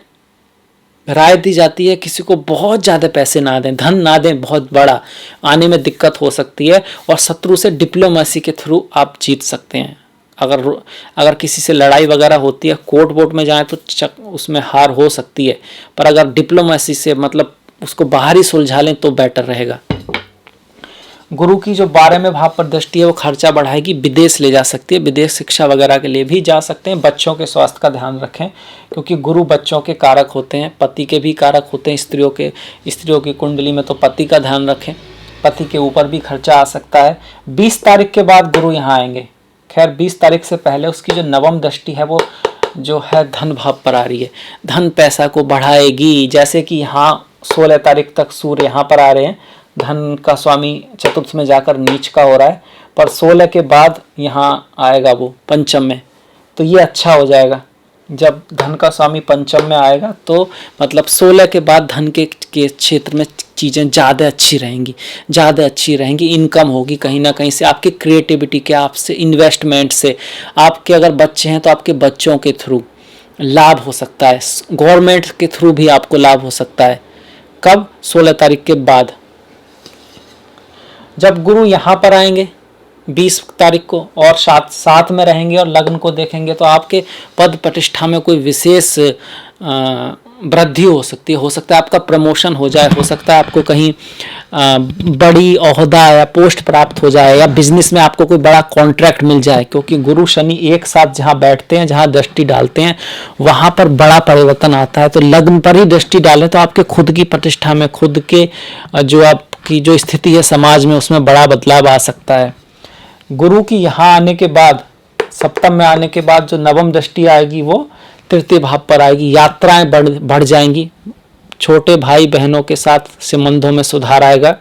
राय दी जाती है किसी को बहुत ज़्यादा पैसे ना दें, धन ना दें, बहुत बड़ा आने में दिक्कत हो सकती है। और शत्रु से डिप्लोमेसी के थ्रू आप जीत सकते हैं। अगर किसी से लड़ाई वगैरह होती है, कोर्ट वोट में जाए तो उसमें हार हो सकती है, पर अगर डिप्लोमेसी से मतलब उसको बाहर ही सुलझा लें तो बेटर रहेगा। गुरु की जो 12वें भाव पर दृष्टि है वो खर्चा बढ़ाएगी, विदेश ले जा सकती है, विदेश शिक्षा वगैरह के लिए भी जा सकते हैं। बच्चों के स्वास्थ्य का ध्यान रखें, क्योंकि गुरु बच्चों के कारक होते हैं, पति के भी कारक होते हैं। स्त्रियों की कुंडली में तो पति का ध्यान रखें, पति के ऊपर भी खर्चा आ सकता है। 20 तारीख के बाद गुरु यहाँ आएंगे। खैर 20 तारीख से पहले उसकी जो नवम दृष्टि है वो जो है धन भाव पर आ रही है, धन पैसा को बढ़ाएगी। जैसे कि यहाँ 16 तारीख तक सूर्य यहाँ पर आ रहे हैं, धन का स्वामी चतुर्थ में जाकर नीच का हो रहा है, पर 16 के बाद यहाँ आएगा वो पंचम में, तो ये अच्छा हो जाएगा। जब धन का स्वामी पंचम में आएगा तो मतलब 16 के बाद धन के क्षेत्र में चीज़ें ज़्यादा अच्छी रहेंगी, इनकम होगी कहीं ना कहीं से, आपकी क्रिएटिविटी के, आपसे इन्वेस्टमेंट से। आपके अगर बच्चे हैं तो आपके बच्चों के थ्रू लाभ हो सकता है, गवर्नमेंट के थ्रू भी आपको लाभ हो सकता है। कब? 16 तारीख के बाद। जब गुरु यहाँ पर आएंगे 20 तारीख को और साथ में रहेंगे और लग्न को देखेंगे, तो आपके पद प्रतिष्ठा में कोई विशेष वृद्धि हो सकती है। हो सकता है आपका प्रमोशन हो जाए, हो सकता है आपको कहीं बड़ी ओहदा या पोस्ट प्राप्त हो जाए, या बिजनेस में आपको कोई बड़ा कॉन्ट्रैक्ट मिल जाए, क्योंकि गुरु शनि एक साथ जहाँ बैठते हैं, जहाँ दृष्टि डालते हैं, वहाँ पर बड़ा परिवर्तन आता है। तो लग्न पर ही दृष्टि डालें तो आपके खुद की प्रतिष्ठा में, खुद के जो आपकी जो स्थिति है समाज में, उसमें बड़ा बदलाव आ सकता है। गुरु की यहाँ आने के बाद, सप्तम में आने के बाद जो नवम दृष्टि आएगी वो तृतीय भाव पर आएगी। यात्राएं बढ़ जाएंगी, छोटे भाई बहनों के साथ संबंधों में सुधार आएगा,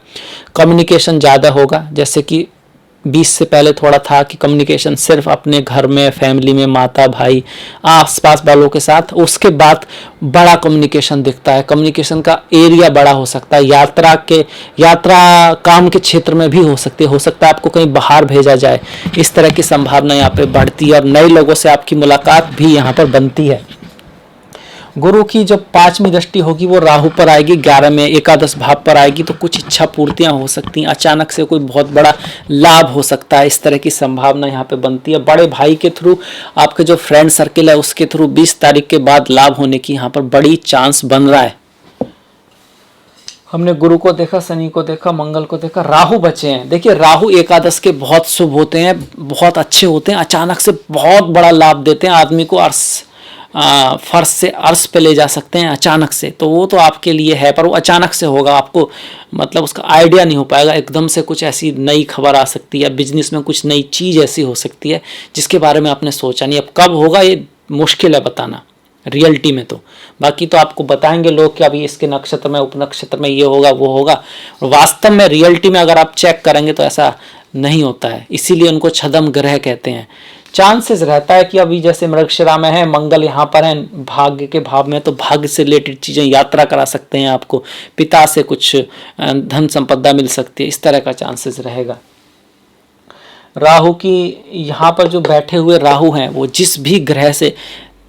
कम्युनिकेशन ज़्यादा होगा। जैसे कि 20 से पहले थोड़ा था कि कम्युनिकेशन सिर्फ अपने घर में, फैमिली में, माता भाई आसपास वालों के साथ, उसके बाद बड़ा कम्युनिकेशन दिखता है, कम्युनिकेशन का एरिया बड़ा हो सकता है। यात्रा काम के क्षेत्र में भी हो सकती है, आपको कहीं बाहर भेजा जाए, इस तरह की संभावना यहाँ पे बढ़ती है। और नए लोगों से आपकी मुलाकात भी यहाँ पर बनती है। गुरु की जो 5वीं दृष्टि होगी वो राहु पर आएगी, 11 में एकादश भाव पर आएगी, तो कुछ इच्छा पूर्तियां हो सकती हैं, अचानक से कोई बहुत बड़ा लाभ हो सकता है, इस तरह की संभावना यहाँ पे बनती है। बड़े भाई के थ्रू, आपके जो फ्रेंड सर्किल है उसके थ्रू 20 तारीख के बाद लाभ होने की यहाँ पर बड़ी चांस बन रहा है। हमने गुरु को देखा, शनि को देखा, मंगल को देखा, राहु बचे हैं। देखिए राहु एकादश के बहुत शुभ होते हैं, बहुत अच्छे होते हैं, अचानक से बहुत बड़ा लाभ देते हैं, आदमी को फर्श से अर्श पे ले जा सकते हैं अचानक से। तो वो तो आपके लिए है, पर वो अचानक से होगा, आपको मतलब उसका आइडिया नहीं हो पाएगा। एकदम से कुछ ऐसी नई खबर आ सकती है, बिजनेस में कुछ नई चीज़ ऐसी हो सकती है जिसके बारे में आपने सोचा नहीं। अब कब होगा ये मुश्किल है बताना रियलिटी में, तो बाकी तो आपको बताएंगे लोग कि अभी इसके नक्षत्र में, उपनक्षत्र में ये होगा वो होगा। वास्तव में रियलिटी में अगर आप चेक करेंगे तो ऐसा नहीं होता है, इसीलिए उनको छदम ग्रह कहते हैं। चांसेस रहता है कि अभी जैसे मृगशिरा में है, मंगल यहाँ पर है भाग्य के भाव में, तो भाग्य से रिलेटेड चीज़ें यात्रा करा सकते हैं, आपको पिता से कुछ धन संपदा मिल सकती है, इस तरह का चांसेस रहेगा। राहु की यहाँ पर जो बैठे हुए राहु हैं वो जिस भी ग्रह से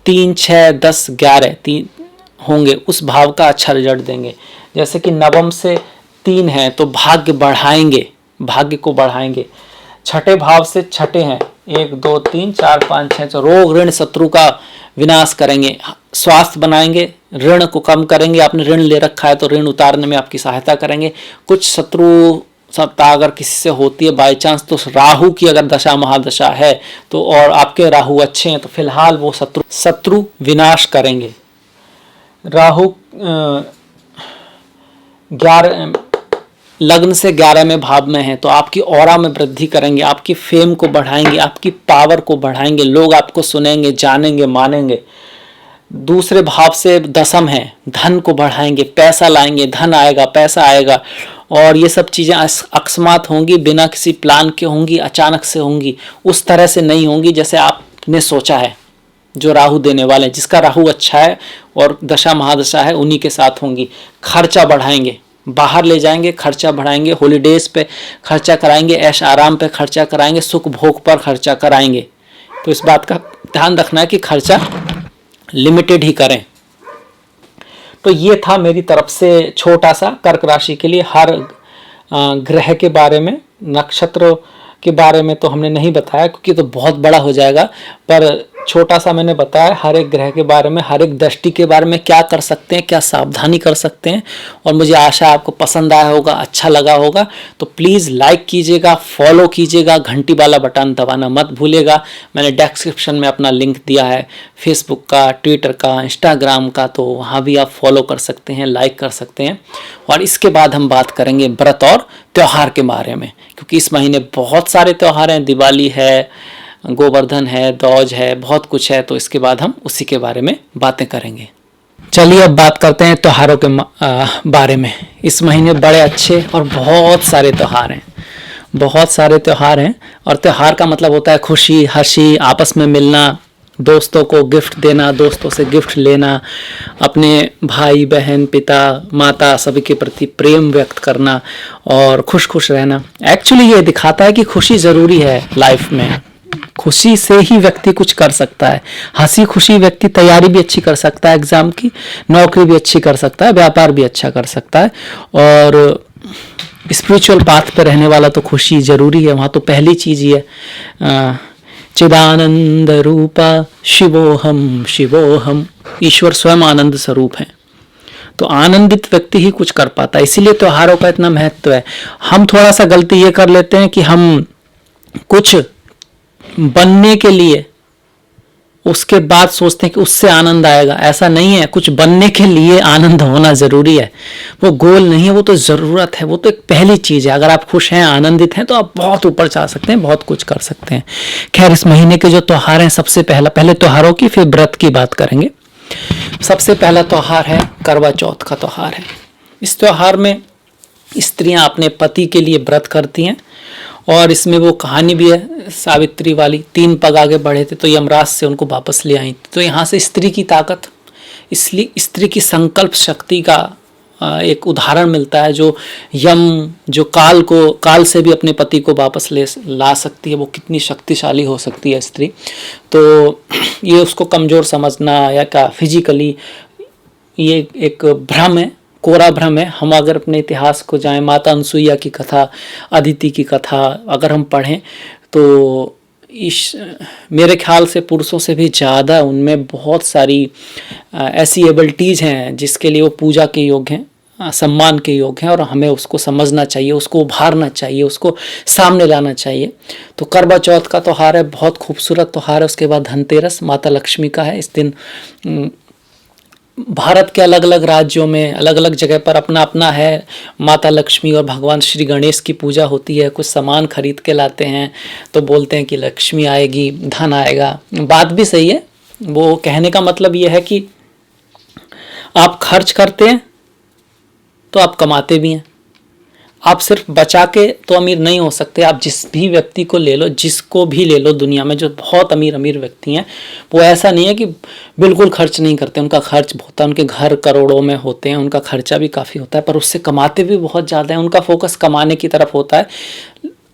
3, 6, 10, 11 होंगे उस भाव का अच्छा रिजल्ट देंगे। जैसे कि नवम से 3 है तो भाग्य बढ़ाएंगे, भाग्य को बढ़ाएंगे। छठे भाव से छठे हैं 1 2 3 4 5 6 तो रोग ऋण शत्रु का विनाश करेंगे, स्वास्थ्य बनाएंगे, ऋण को कम करेंगे। आपने ऋण ले रखा है तो ऋण उतारने में आपकी सहायता करेंगे। कुछ शत्रु सत्ता अगर किसी से होती है बाई चांस तो राहु की अगर दशा महादशा है तो, और आपके राहु अच्छे हैं तो फिलहाल वो शत्रु विनाश करेंगे। राहु 11 लग्न से 11वें भाव में है तो आपकी ऑरा में वृद्धि करेंगे, आपकी फेम को बढ़ाएंगे, आपकी पावर को बढ़ाएंगे, लोग आपको सुनेंगे, जानेंगे, मानेंगे। दूसरे भाव से 10म है, धन को बढ़ाएंगे, पैसा लाएंगे, धन आएगा, पैसा आएगा। और ये सब चीज़ें अकस्मात होंगी, बिना किसी प्लान के होंगी, अचानक से होंगी, उस तरह से नहीं होंगी जैसे आपने सोचा है। जो राहु देने वाले हैं, जिसका राहु अच्छा है और दशा महादशा है उन्हीं के साथ होंगी। खर्चा बढ़ाएंगे, बाहर ले जाएंगे, खर्चा बढ़ाएंगे, हॉलीडेज पे खर्चा कराएंगे, ऐश आराम पे खर्चा कराएंगे, सुख भोग पर खर्चा कराएंगे। तो इस बात का ध्यान रखना है कि खर्चा लिमिटेड ही करें। तो ये था मेरी तरफ से छोटा सा कर्क राशि के लिए हर ग्रह के बारे में। नक्षत्र के बारे में तो हमने नहीं बताया क्योंकि तो बहुत बड़ा हो जाएगा, पर छोटा सा मैंने बताया हर एक ग्रह के बारे में, हर एक दृष्टि के बारे में, क्या कर सकते हैं, क्या सावधानी कर सकते हैं। और मुझे आशा आपको पसंद आया होगा, अच्छा लगा होगा। तो प्लीज़ लाइक कीजिएगा, फॉलो कीजिएगा, घंटी वाला बटन दबाना मत भूलिएगा। मैंने डिस्क्रिप्शन में अपना लिंक दिया है फेसबुक का, ट्विटर का, इंस्टाग्राम का, तो वहाँ भी आप फॉलो कर सकते हैं, लाइक कर सकते हैं। और इसके बाद हम बात करेंगे व्रत और त्यौहार के बारे में, क्योंकि इस महीने बहुत सारे त्यौहार हैं, दिवाली है, गोवर्धन है, दौज है, बहुत कुछ है। तो इसके बाद हम उसी के बारे में बातें करेंगे। चलिए अब बात करते हैं त्योहारों के बारे में। इस महीने बड़े अच्छे और बहुत सारे त्यौहार हैं, बहुत सारे त्यौहार हैं। और त्यौहार का मतलब होता है खुशी, हंसी, आपस में मिलना, दोस्तों को गिफ्ट देना, दोस्तों से गिफ्ट लेना, अपने भाई बहन, पिता माता सभी के प्रति प्रेम व्यक्त करना और खुश खुश रहना। एक्चुअली ये दिखाता है कि खुशी ज़रूरी है लाइफ में। खुशी से ही व्यक्ति कुछ कर सकता है। हंसी खुशी व्यक्ति तैयारी भी अच्छी कर सकता है, एग्जाम की, नौकरी भी अच्छी कर सकता है, व्यापार भी अच्छा कर सकता है। और स्पिरिचुअल पाथ पे रहने वाला तो खुशी जरूरी है। वहाँ तो पहली चीज़ ये चिदानंद रूपा शिवोहम शिवोहम, ईश्वर स्वयं आनंद स्वरूप है। तो आनंदित व्यक्ति ही कुछ कर पाता है, इसीलिए त्योहारों का इतना महत्व है। हम थोड़ा सा गलती ये कर लेते हैं कि हम कुछ बनने के लिए उसके बाद सोचते हैं कि उससे आनंद आएगा। ऐसा नहीं है, कुछ बनने के लिए आनंद होना जरूरी है। वो गोल नहीं है, वो तो जरूरत है, वो तो एक पहली चीज है। अगर आप खुश हैं, आनंदित हैं, तो आप बहुत ऊपर जा सकते हैं, बहुत कुछ कर सकते हैं। खैर, इस महीने के जो त्योहार हैं, सबसे पहले त्योहारों की फिर व्रत की बात करेंगे। सबसे पहला त्योहार है करवा चौथ का त्योहार है। इस त्योहार में स्त्रियां अपने पति के लिए व्रत करती हैं। और इसमें वो कहानी भी है सावित्री वाली, 3 पग आगे बढ़े थे तो यमराज से उनको वापस ले आई। तो यहाँ से स्त्री की ताकत, इसलिए स्त्री की संकल्प शक्ति का एक उदाहरण मिलता है। जो यम, जो काल से भी अपने पति को वापस ला सकती है, वो कितनी शक्तिशाली हो सकती है स्त्री। तो ये उसको कमज़ोर समझना या क्या फिजिकली, ये एक भ्रम है, कोरा भ्रम है। हम अगर अपने इतिहास को जाएं, माता अनसुईया की कथा, अदिति की कथा अगर हम पढ़ें तो मेरे ख्याल से पुरुषों से भी ज़्यादा उनमें बहुत सारी ऐसी एबिलिटीज़ हैं जिसके लिए वो पूजा के योग्य हैं, सम्मान के योग्य हैं। और हमें उसको समझना चाहिए, उसको उभारना चाहिए, उसको सामने लाना चाहिए। तो करवा चौथ का त्यौहार है, बहुत खूबसूरत त्यौहार है। उसके बाद धनतेरस माता लक्ष्मी का है। इस दिन भारत के अलग अलग राज्यों में अलग अलग जगह पर अपना अपना है। माता लक्ष्मी और भगवान श्री गणेश की पूजा होती है। कुछ सामान खरीद के लाते हैं तो बोलते हैं कि लक्ष्मी आएगी, धन आएगा। बात भी सही है। वो कहने का मतलब ये है कि आप खर्च करते हैं तो आप कमाते भी हैं। आप सिर्फ बचा के तो अमीर नहीं हो सकते। आप जिस भी व्यक्ति को ले लो, जिसको भी ले लो दुनिया में जो बहुत अमीर व्यक्ति हैं, वो ऐसा नहीं है कि बिल्कुल खर्च नहीं करते। उनका खर्च बहुत है, उनके घर करोड़ों में होते हैं, उनका खर्चा भी काफ़ी होता है, पर उससे कमाते भी बहुत ज़्यादा है। उनका फोकस कमाने की तरफ होता है,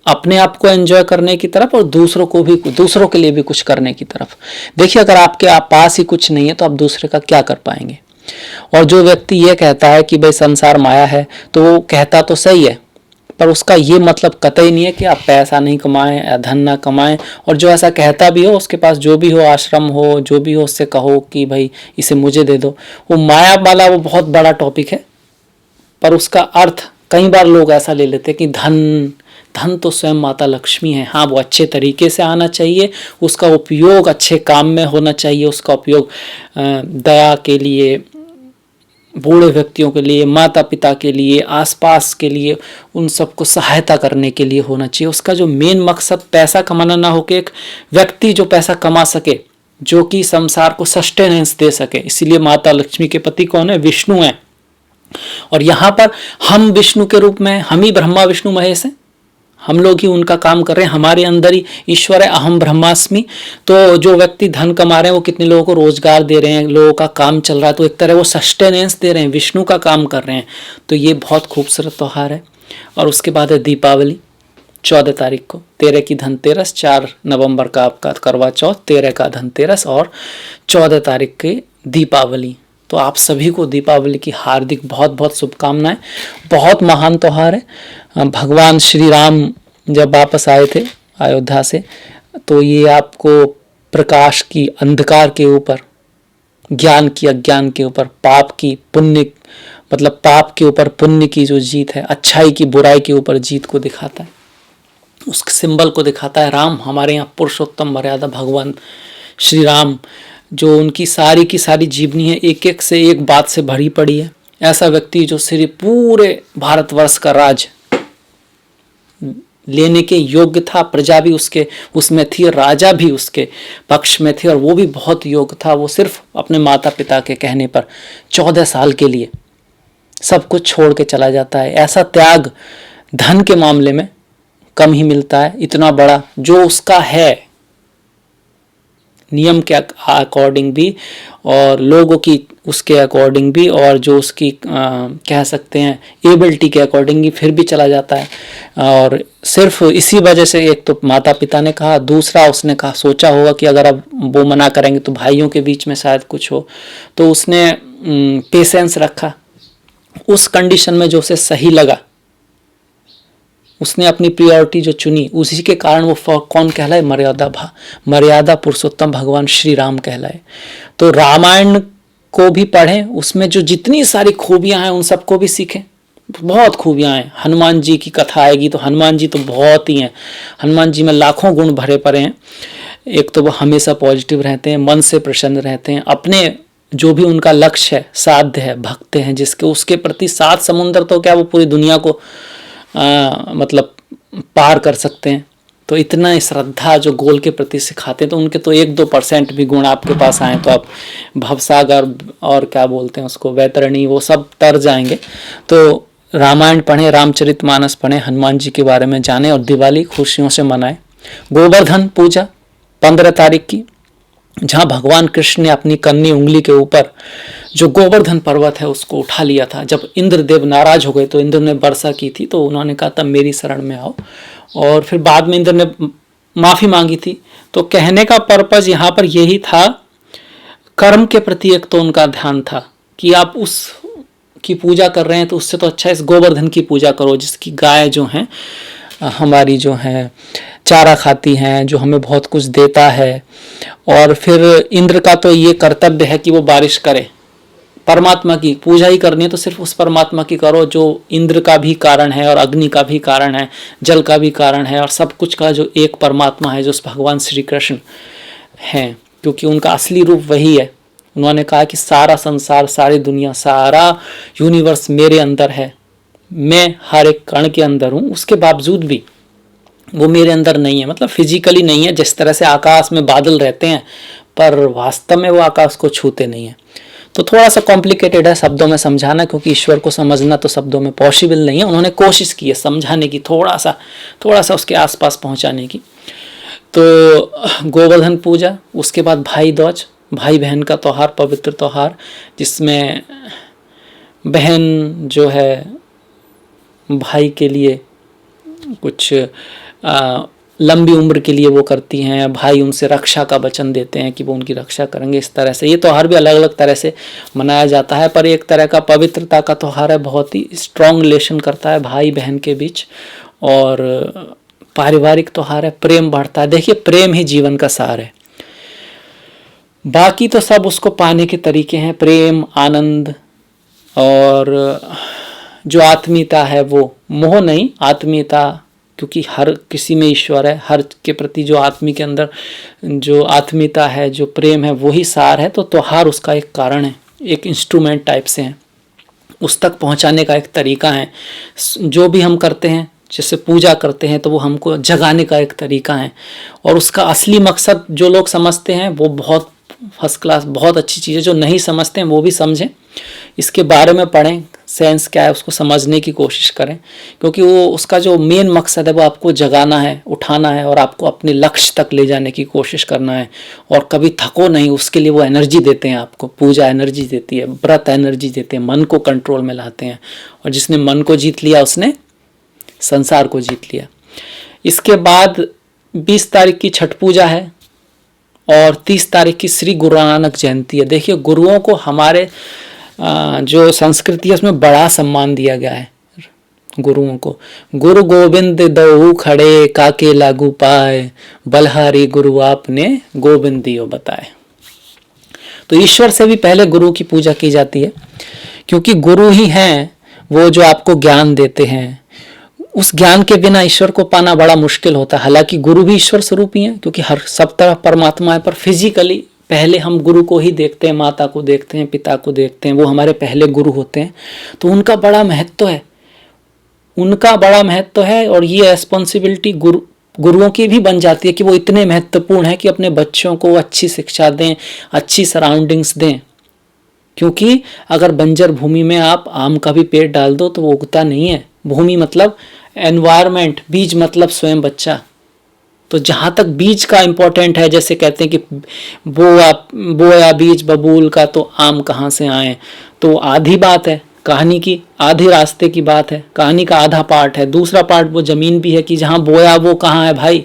अपने आप को एंजॉय करने की तरफ और दूसरों के लिए भी कुछ करने की तरफ। देखिए, अगर आपके पास ही कुछ नहीं है तो आप दूसरे का क्या कर पाएंगे। और जो व्यक्ति ये कहता है कि भाई संसार माया है, तो वो कहता तो सही है, पर उसका ये मतलब कतई नहीं है कि आप पैसा नहीं कमाएं या धन ना कमाएं। और जो ऐसा कहता भी हो, उसके पास जो भी हो, आश्रम हो, जो भी हो, उससे कहो कि भाई इसे मुझे दे दो। वो माया वाला वो बहुत बड़ा टॉपिक है, पर उसका अर्थ कई बार लोग ऐसा ले लेते हैं कि धन धन तो स्वयं माता लक्ष्मी है। हाँ, वो अच्छे तरीके से आना चाहिए, उसका उपयोग अच्छे काम में होना चाहिए, उसका उपयोग दया के लिए, बूढ़े व्यक्तियों के लिए, माता पिता के लिए, आसपास के लिए, उन सबको सहायता करने के लिए होना चाहिए। उसका जो मेन मकसद पैसा कमाना ना हो, कि एक व्यक्ति जो पैसा कमा सके, जो कि संसार को सस्टेनेंस दे सके। इसीलिए माता लक्ष्मी के पति कौन है? विष्णु है। और यहाँ पर हम विष्णु के रूप में, हम ही ब्रह्मा विष्णु महेश हैं, हम लोग ही उनका काम कर रहे हैं। हमारे अंदर ही ईश्वर है, अहम ब्रह्मास्मि। तो जो व्यक्ति धन कमा रहे हैं, वो कितने लोगों को रोजगार दे रहे हैं, लोगों का काम चल रहा है, तो एक तरह वो सस्टेनेंस दे रहे हैं, विष्णु का काम कर रहे हैं। तो ये बहुत खूबसूरत त्यौहार है। और उसके बाद है दीपावली, 14 तारीख को। 13 की धनतेरस, 4 नवंबर का आपका करवा चौथ, 13 का धनतेरस और 14 तारीख की दीपावली। तो आप सभी को दीपावली की हार्दिक बहुत बहुत शुभकामनाएं। बहुत महान त्यौहार है। भगवान श्री राम जब वापस आए थे अयोध्या से, तो ये आपको प्रकाश की अंधकार के ऊपर, ज्ञान की अज्ञान के ऊपर, पाप की पुण्य, मतलब पाप के ऊपर पुण्य की जो जीत है, अच्छाई की बुराई के ऊपर जीत को दिखाता है, उस सिंबल को दिखाता है। राम हमारे यहाँ पुरुषोत्तम मर्यादा भगवान श्री राम, जो उनकी सारी की सारी जीवनी है, एक एक से एक बात से भरी पड़ी है। ऐसा व्यक्ति जो सिर्फ पूरे भारतवर्ष का राज लेने के योग्य था, प्रजा भी उसके उसमें थी, राजा भी उसके पक्ष में थे, और वो भी बहुत योग्य था। वो सिर्फ अपने माता पिता के कहने पर 14 साल के लिए सब कुछ छोड़ के चला जाता है। ऐसा त्याग धन के मामले में कम ही मिलता है। इतना बड़ा जो उसका है, नियम के अकॉर्डिंग भी और लोगों की उसके अकॉर्डिंग भी, और जो उसकी कह सकते हैं एबिलिटी के अकॉर्डिंग भी, फिर भी चला जाता है। और सिर्फ इसी वजह से, एक तो माता पिता ने कहा, दूसरा उसने कहा, सोचा होगा कि अगर अब वो मना करेंगे तो भाइयों के बीच में शायद कुछ हो, तो उसने पेशेंस रखा। उस कंडीशन में जो उसे सही लगा, उसने अपनी प्रियोरिटी जो चुनी, उसी के कारण वो कौन कहलाए? मर्यादा पुरुषोत्तम भगवान श्री राम कहलाए। तो रामायण को भी पढ़ें, उसमें जो जितनी सारी खूबियां हैं उन सबको भी सीखें। बहुत खूबियां हैं। हनुमान जी की कथा आएगी तो हनुमान जी तो बहुत ही हैं, हनुमान जी में लाखों गुण भरे पड़े हैं। एक तो वो हमेशा पॉजिटिव रहते हैं, मन से प्रसन्न रहते हैं, अपने जो भी उनका लक्ष्य है, साध्य है, भक्त हैं जिसके, उसके प्रति 7 समुंदर तो क्या, वो पूरी दुनिया को मतलब पार कर सकते हैं। तो इतना श्रद्धा जो गोल के प्रति सिखाते हैं, तो उनके तो 1-2% भी गुण आपके पास आए तो आप भवसागर और क्या बोलते हैं उसको, वैतरणी, वो सब तर जाएंगे। तो रामायण पढ़ें, रामचरितमानस पढ़ें, हनुमान जी के बारे में जानें, और दिवाली खुशियों से मनाएं। गोवर्धन पूजा 15 तारीख की, जहाँ भगवान कृष्ण ने अपनी कन्नी उंगली के ऊपर जो गोवर्धन पर्वत है उसको उठा लिया था। जब इंद्रदेव नाराज हो गए तो इंद्र ने वर्षा की थी, तो उन्होंने कहा तब मेरी शरण में आओ, और फिर बाद में इंद्र ने माफी मांगी थी। तो कहने का पर्पज यहाँ पर यही था, कर्म के प्रति एक तो उनका ध्यान था कि आप उस की पूजा कर रहे हैं तो उससे तो अच्छा इस गोवर्धन की पूजा करो, जिसकी गाय जो है हमारी जो है चारा खाती हैं, जो हमें बहुत कुछ देता है। और फिर इंद्र का तो ये कर्तव्य है कि वो बारिश करे, परमात्मा की पूजा ही करनी है तो सिर्फ उस परमात्मा की करो जो इंद्र का भी कारण है और अग्नि का भी कारण है, जल का भी कारण है, और सब कुछ का जो एक परमात्मा है, जो भगवान श्री कृष्ण हैं, क्योंकि उनका असली रूप वही है। उन्होंने कहा कि सारा संसार, सारी दुनिया, सारा यूनिवर्स मेरे अंदर है, मैं हर एक कण के अंदर हूँ, उसके बावजूद भी वो मेरे अंदर नहीं है, मतलब फिजिकली नहीं है। जिस तरह से आकाश में बादल रहते हैं पर वास्तव में वो आकाश को छूते नहीं है। तो थोड़ा सा कॉम्प्लिकेटेड है शब्दों में समझाना, क्योंकि ईश्वर को समझना तो शब्दों में पॉसिबल नहीं है। उन्होंने कोशिश की है समझाने की, थोड़ा सा उसके आसपास पहुंचाने की। तो गोवर्धन पूजा, उसके बाद भाई दूज, भाई बहन का त्यौहार, पवित्र त्यौहार, जिसमें बहन जो है भाई के लिए कुछ लंबी उम्र के लिए वो करती हैं, भाई उनसे रक्षा का वचन देते हैं कि वो उनकी रक्षा करेंगे। इस तरह से ये त्यौहार भी अलग अलग तरह से मनाया जाता है, पर एक तरह का पवित्रता का त्यौहार है, बहुत ही स्ट्रॉन्ग रिलेशन करता है भाई बहन के बीच, और पारिवारिक त्यौहार है, प्रेम बढ़ता है। देखिए प्रेम ही जीवन का सार है, बाकी तो सब उसको पाने के तरीके हैं, प्रेम, आनंद, और जो आत्मीयता है वो मोह नहीं, आत्मीयता, क्योंकि हर किसी में ईश्वर है, हर के प्रति जो आत्मी के अंदर जो आत्मीयता है, जो प्रेम है, वही सार है। तो त्योहार उसका एक कारण है, एक इंस्ट्रूमेंट टाइप से है, उस तक पहुंचाने का एक तरीका है। जो भी हम करते हैं, जैसे पूजा करते हैं, तो वो हमको जगाने का एक तरीका है, और उसका असली मकसद जो लोग समझते हैं वो बहुत फर्स्ट क्लास, बहुत अच्छी चीज़ है। जो नहीं समझते हैं वो भी समझें, इसके बारे में पढ़ें, सेंस क्या है उसको समझने की कोशिश करें, क्योंकि वो उसका जो मेन मकसद है वो आपको जगाना है, उठाना है, और आपको अपने लक्ष्य तक ले जाने की कोशिश करना है, और कभी थको नहीं, उसके लिए वो एनर्जी देते हैं आपको। पूजा एनर्जी देती है, व्रत एनर्जी देते हैं, मन को कंट्रोल में लाते हैं, और जिसने मन को जीत लिया उसने संसार को जीत लिया। इसके बाद 20 तारीख की छठ पूजा है, और 30 तारीख की श्री गुरु नानक जयंती है। देखिए गुरुओं को हमारे जो संस्कृति है उसमें बड़ा सम्मान दिया गया है गुरुओं को। गुरु गोविंद दऊ खड़े, काके लागू पाए, बलहारी गुरु आपने गोविंद दियो बताए। तो ईश्वर से भी पहले गुरु की पूजा की जाती है, क्योंकि गुरु ही हैं वो जो आपको ज्ञान देते हैं। उस ज्ञान के बिना ईश्वर को पाना बड़ा मुश्किल होता है। हालांकि गुरु भी ईश्वर स्वरूप ही है, क्योंकि हर सब तरफ परमात्मा है, पर फिजिकली पहले हम गुरु को ही देखते हैं, माता को देखते हैं, पिता को देखते हैं, वो हमारे पहले गुरु होते हैं। तो उनका बड़ा महत्व है, उनका बड़ा महत्व है, और ये रिस्पॉन्सिबिलिटी गुरुओं की भी बन जाती है कि वो इतने महत्वपूर्ण है कि अपने बच्चों को अच्छी शिक्षा दें, अच्छी सराउंडिंग्स दें। क्योंकि अगर बंजर भूमि में आप आम का भी पेड़ डाल दो तो वो उगता नहीं है। भूमि मतलब एनवायरमेंट, बीज मतलब स्वयं बच्चा। तो जहाँ तक बीज का इम्पोर्टेंट है, जैसे कहते हैं कि बोया बीज बबूल का तो आम कहाँ से आए, तो आधी बात है कहानी की, आधी रास्ते की बात है, कहानी का आधा पार्ट है। दूसरा पार्ट वो जमीन भी है कि जहाँ बोया वो कहाँ है भाई।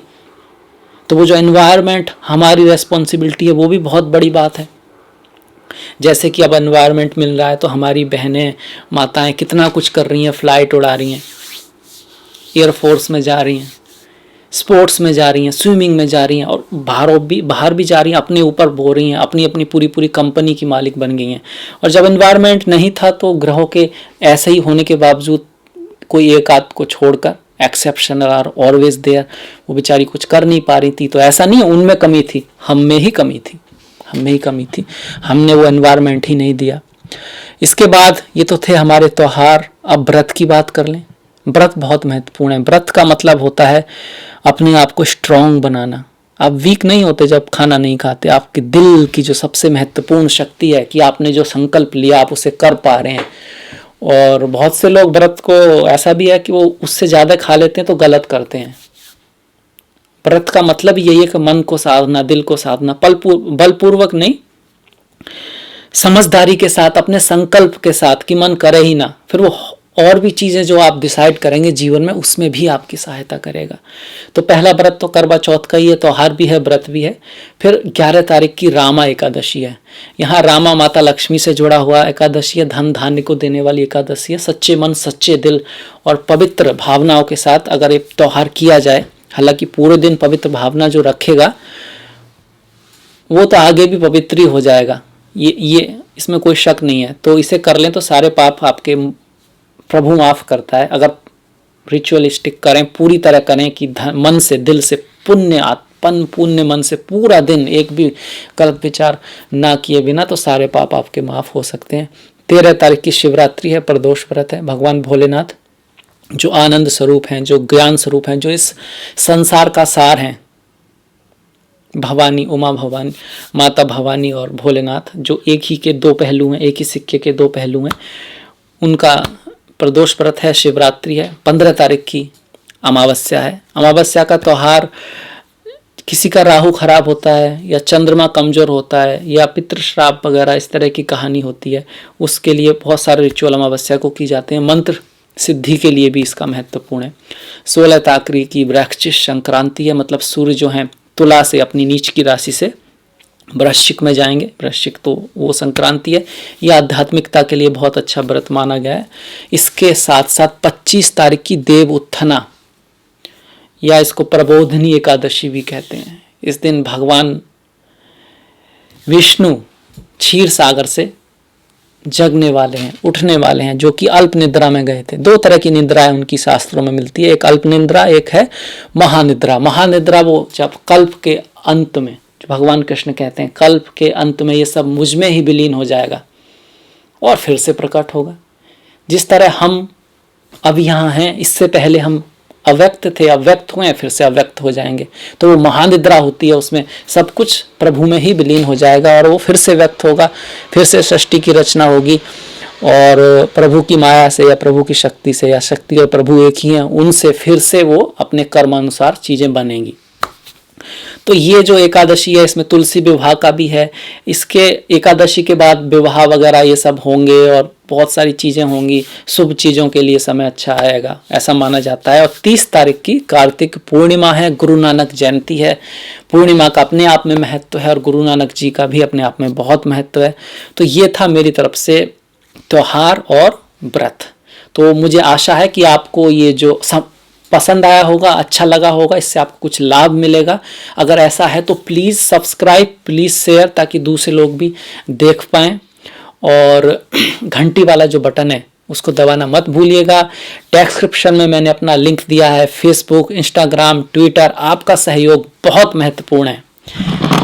तो वो जो एनवायरमेंट हमारी रेस्पॉन्सिबिलिटी है वो भी बहुत बड़ी बात है। जैसे कि अब एनवायरमेंट मिल रहा है तो हमारी बहनें माताएं कितना कुछ कर रही हैं, फ्लाइट उड़ा रही हैं, एयरफोर्स में जा रही हैं, स्पोर्ट्स में जा रही हैं, स्विमिंग में जा रही हैं, और बाहर भी जा रही हैं, अपने ऊपर बो रही हैं, अपनी अपनी पूरी कंपनी की मालिक बन गई हैं। और जब एनवायरनमेंट नहीं था तो ग्रहों के ऐसे ही होने के बावजूद कोई एक आध को छोड़कर, एक्सेप्शन आर ऑलवेज देयर, वो बेचारी कुछ कर नहीं पा रही थी। तो ऐसा नहीं है उनमें कमी थी, हम में ही कमी थी, हमने वो एनवायरनमेंट ही नहीं दिया। इसके बाद ये तो थे हमारे त्योहार। अब व्रत की बात कर लें। व्रत बहुत महत्वपूर्ण है। व्रत का मतलब होता है अपने आप को स्ट्रांग बनाना। आप वीक नहीं होते जब खाना नहीं खाते। आपके दिल की जो सबसे महत्वपूर्ण शक्ति है कि आपने जो संकल्प लिया आप उसे कर पा रहे हैं। और बहुत से लोग व्रत को ऐसा भी है कि वो उससे ज़्यादा खा लेते हैं तो गलत करते हैं। व्रत का मतलब यही है कि मन को साधना, दिल को साधना, बलपूर्वक नहीं, समझदारी के साथ, अपने संकल्प के साथ कि मन करे ही ना। फिर वो और भी चीज़ें जो आप डिसाइड करेंगे जीवन में उसमें भी आपकी सहायता करेगा। तो पहला व्रत तो करवा चौथ का ही है, त्योहार भी है, व्रत भी है। फिर 11 तारीख की रामा एकादशी है। यहाँ रामा माता लक्ष्मी से जुड़ा हुआ एकादशी है, धन धान्य को देने वाली एकादशी है। सच्चे मन, सच्चे दिल और पवित्र भावनाओं के साथ अगर एक त्यौहार किया जाए, हालांकि पूरे दिन पवित्र भावना जो रखेगा वो तो आगे भी पवित्र ही हो जाएगा, ये इसमें कोई शक नहीं है। तो इसे कर लें तो सारे पाप आपके प्रभु माफ करता है। अगर रिचुअलिस्टिक करें, पूरी तरह करें कि मन से, दिल से, पुण्य मन से पूरा दिन एक भी गलत विचार ना किए बिना, तो सारे पाप आपके माफ हो सकते हैं। 13 तारीख की शिवरात्रि है, प्रदोष व्रत है। भगवान भोलेनाथ जो आनंद स्वरूप हैं, जो ज्ञान स्वरूप हैं, जो इस संसार का सार हैं, भवानी, उमा भवानी, माता भवानी और भोलेनाथ, जो एक ही के दो पहलू हैं, एक ही सिक्के के दो पहलू हैं, उनका प्रदोष व्रत है, शिवरात्रि है। 15 तारीख की अमावस्या है। अमावस्या का त्यौहार, किसी का राहु खराब होता है या चंद्रमा कमजोर होता है या पितृश्राप वगैरह इस तरह की कहानी होती है, उसके लिए बहुत सारे रिचुअल अमावस्या को की जाते हैं। मंत्र सिद्धि के लिए भी इसका महत्वपूर्ण है। 16 तारीख की वृश्चिक संक्रांति है, मतलब सूर्य जो है तुला से अपनी नीच की राशि से वृश्चिक में जाएंगे। वृश्चिक तो वो संक्रांति है, यह आध्यात्मिकता के लिए बहुत अच्छा व्रत माना गया है। इसके साथ साथ 25 तारीख की देव उत्थाना या इसको प्रबोधनी एकादशी भी कहते हैं। इस दिन भगवान विष्णु क्षीर सागर से जगने वाले हैं, उठने वाले हैं, जो कि अल्प निद्रा में गए थे। 2 तरह की निद्राएं उनकी शास्त्रों में मिलती है, एक अल्प निद्रा, एक है महानिद्रा। महानिद्रा वो जब कल्प के अंत में, जो भगवान कृष्ण कहते हैं कल्प के अंत में ये सब मुझ में ही विलीन हो जाएगा और फिर से प्रकट होगा। जिस तरह हम अब यहाँ हैं, इससे पहले हम अव्यक्त थे, अव्यक्त हुए, फिर से अव्यक्त हो जाएंगे, तो वो महानिद्रा होती है, उसमें सब कुछ प्रभु में ही विलीन हो जाएगा और वो फिर से व्यक्त होगा, फिर से सृष्टि की रचना होगी और प्रभु की माया से या प्रभु की शक्ति से, या शक्ति और प्रभु एक ही हैं, उनसे फिर से वो अपने कर्मानुसार चीजें बनेंगी। तो ये जो एकादशी है इसमें तुलसी विवाह का भी है। इसके एकादशी के बाद विवाह वगैरह ये सब होंगे और बहुत सारी चीज़ें होंगी, शुभ चीज़ों के लिए समय अच्छा आएगा ऐसा माना जाता है। और 30 तारीख की कार्तिक पूर्णिमा है, गुरु नानक जयंती है। पूर्णिमा का अपने आप में महत्व है और गुरु नानक जी का भी अपने आप में बहुत महत्व है। तो ये था मेरी तरफ से त्योहार और व्रत। तो मुझे आशा है कि आपको ये जो पसंद आया होगा, अच्छा लगा होगा, इससे आपको कुछ लाभ मिलेगा। अगर ऐसा है तो प्लीज़ सब्सक्राइब, प्लीज़ शेयर, ताकि दूसरे लोग भी देख पाएँ। और घंटी वाला जो बटन है उसको दबाना मत भूलिएगा। डिस्क्रिप्शन में मैंने अपना लिंक दिया है, फेसबुक, इंस्टाग्राम, ट्विटर। आपका सहयोग बहुत महत्वपूर्ण है,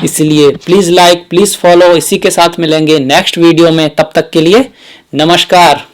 इसलिए प्लीज़ लाइक, प्लीज़ फॉलो। इसी के साथ मिलेंगे नेक्स्ट वीडियो में, तब तक के लिए नमस्कार।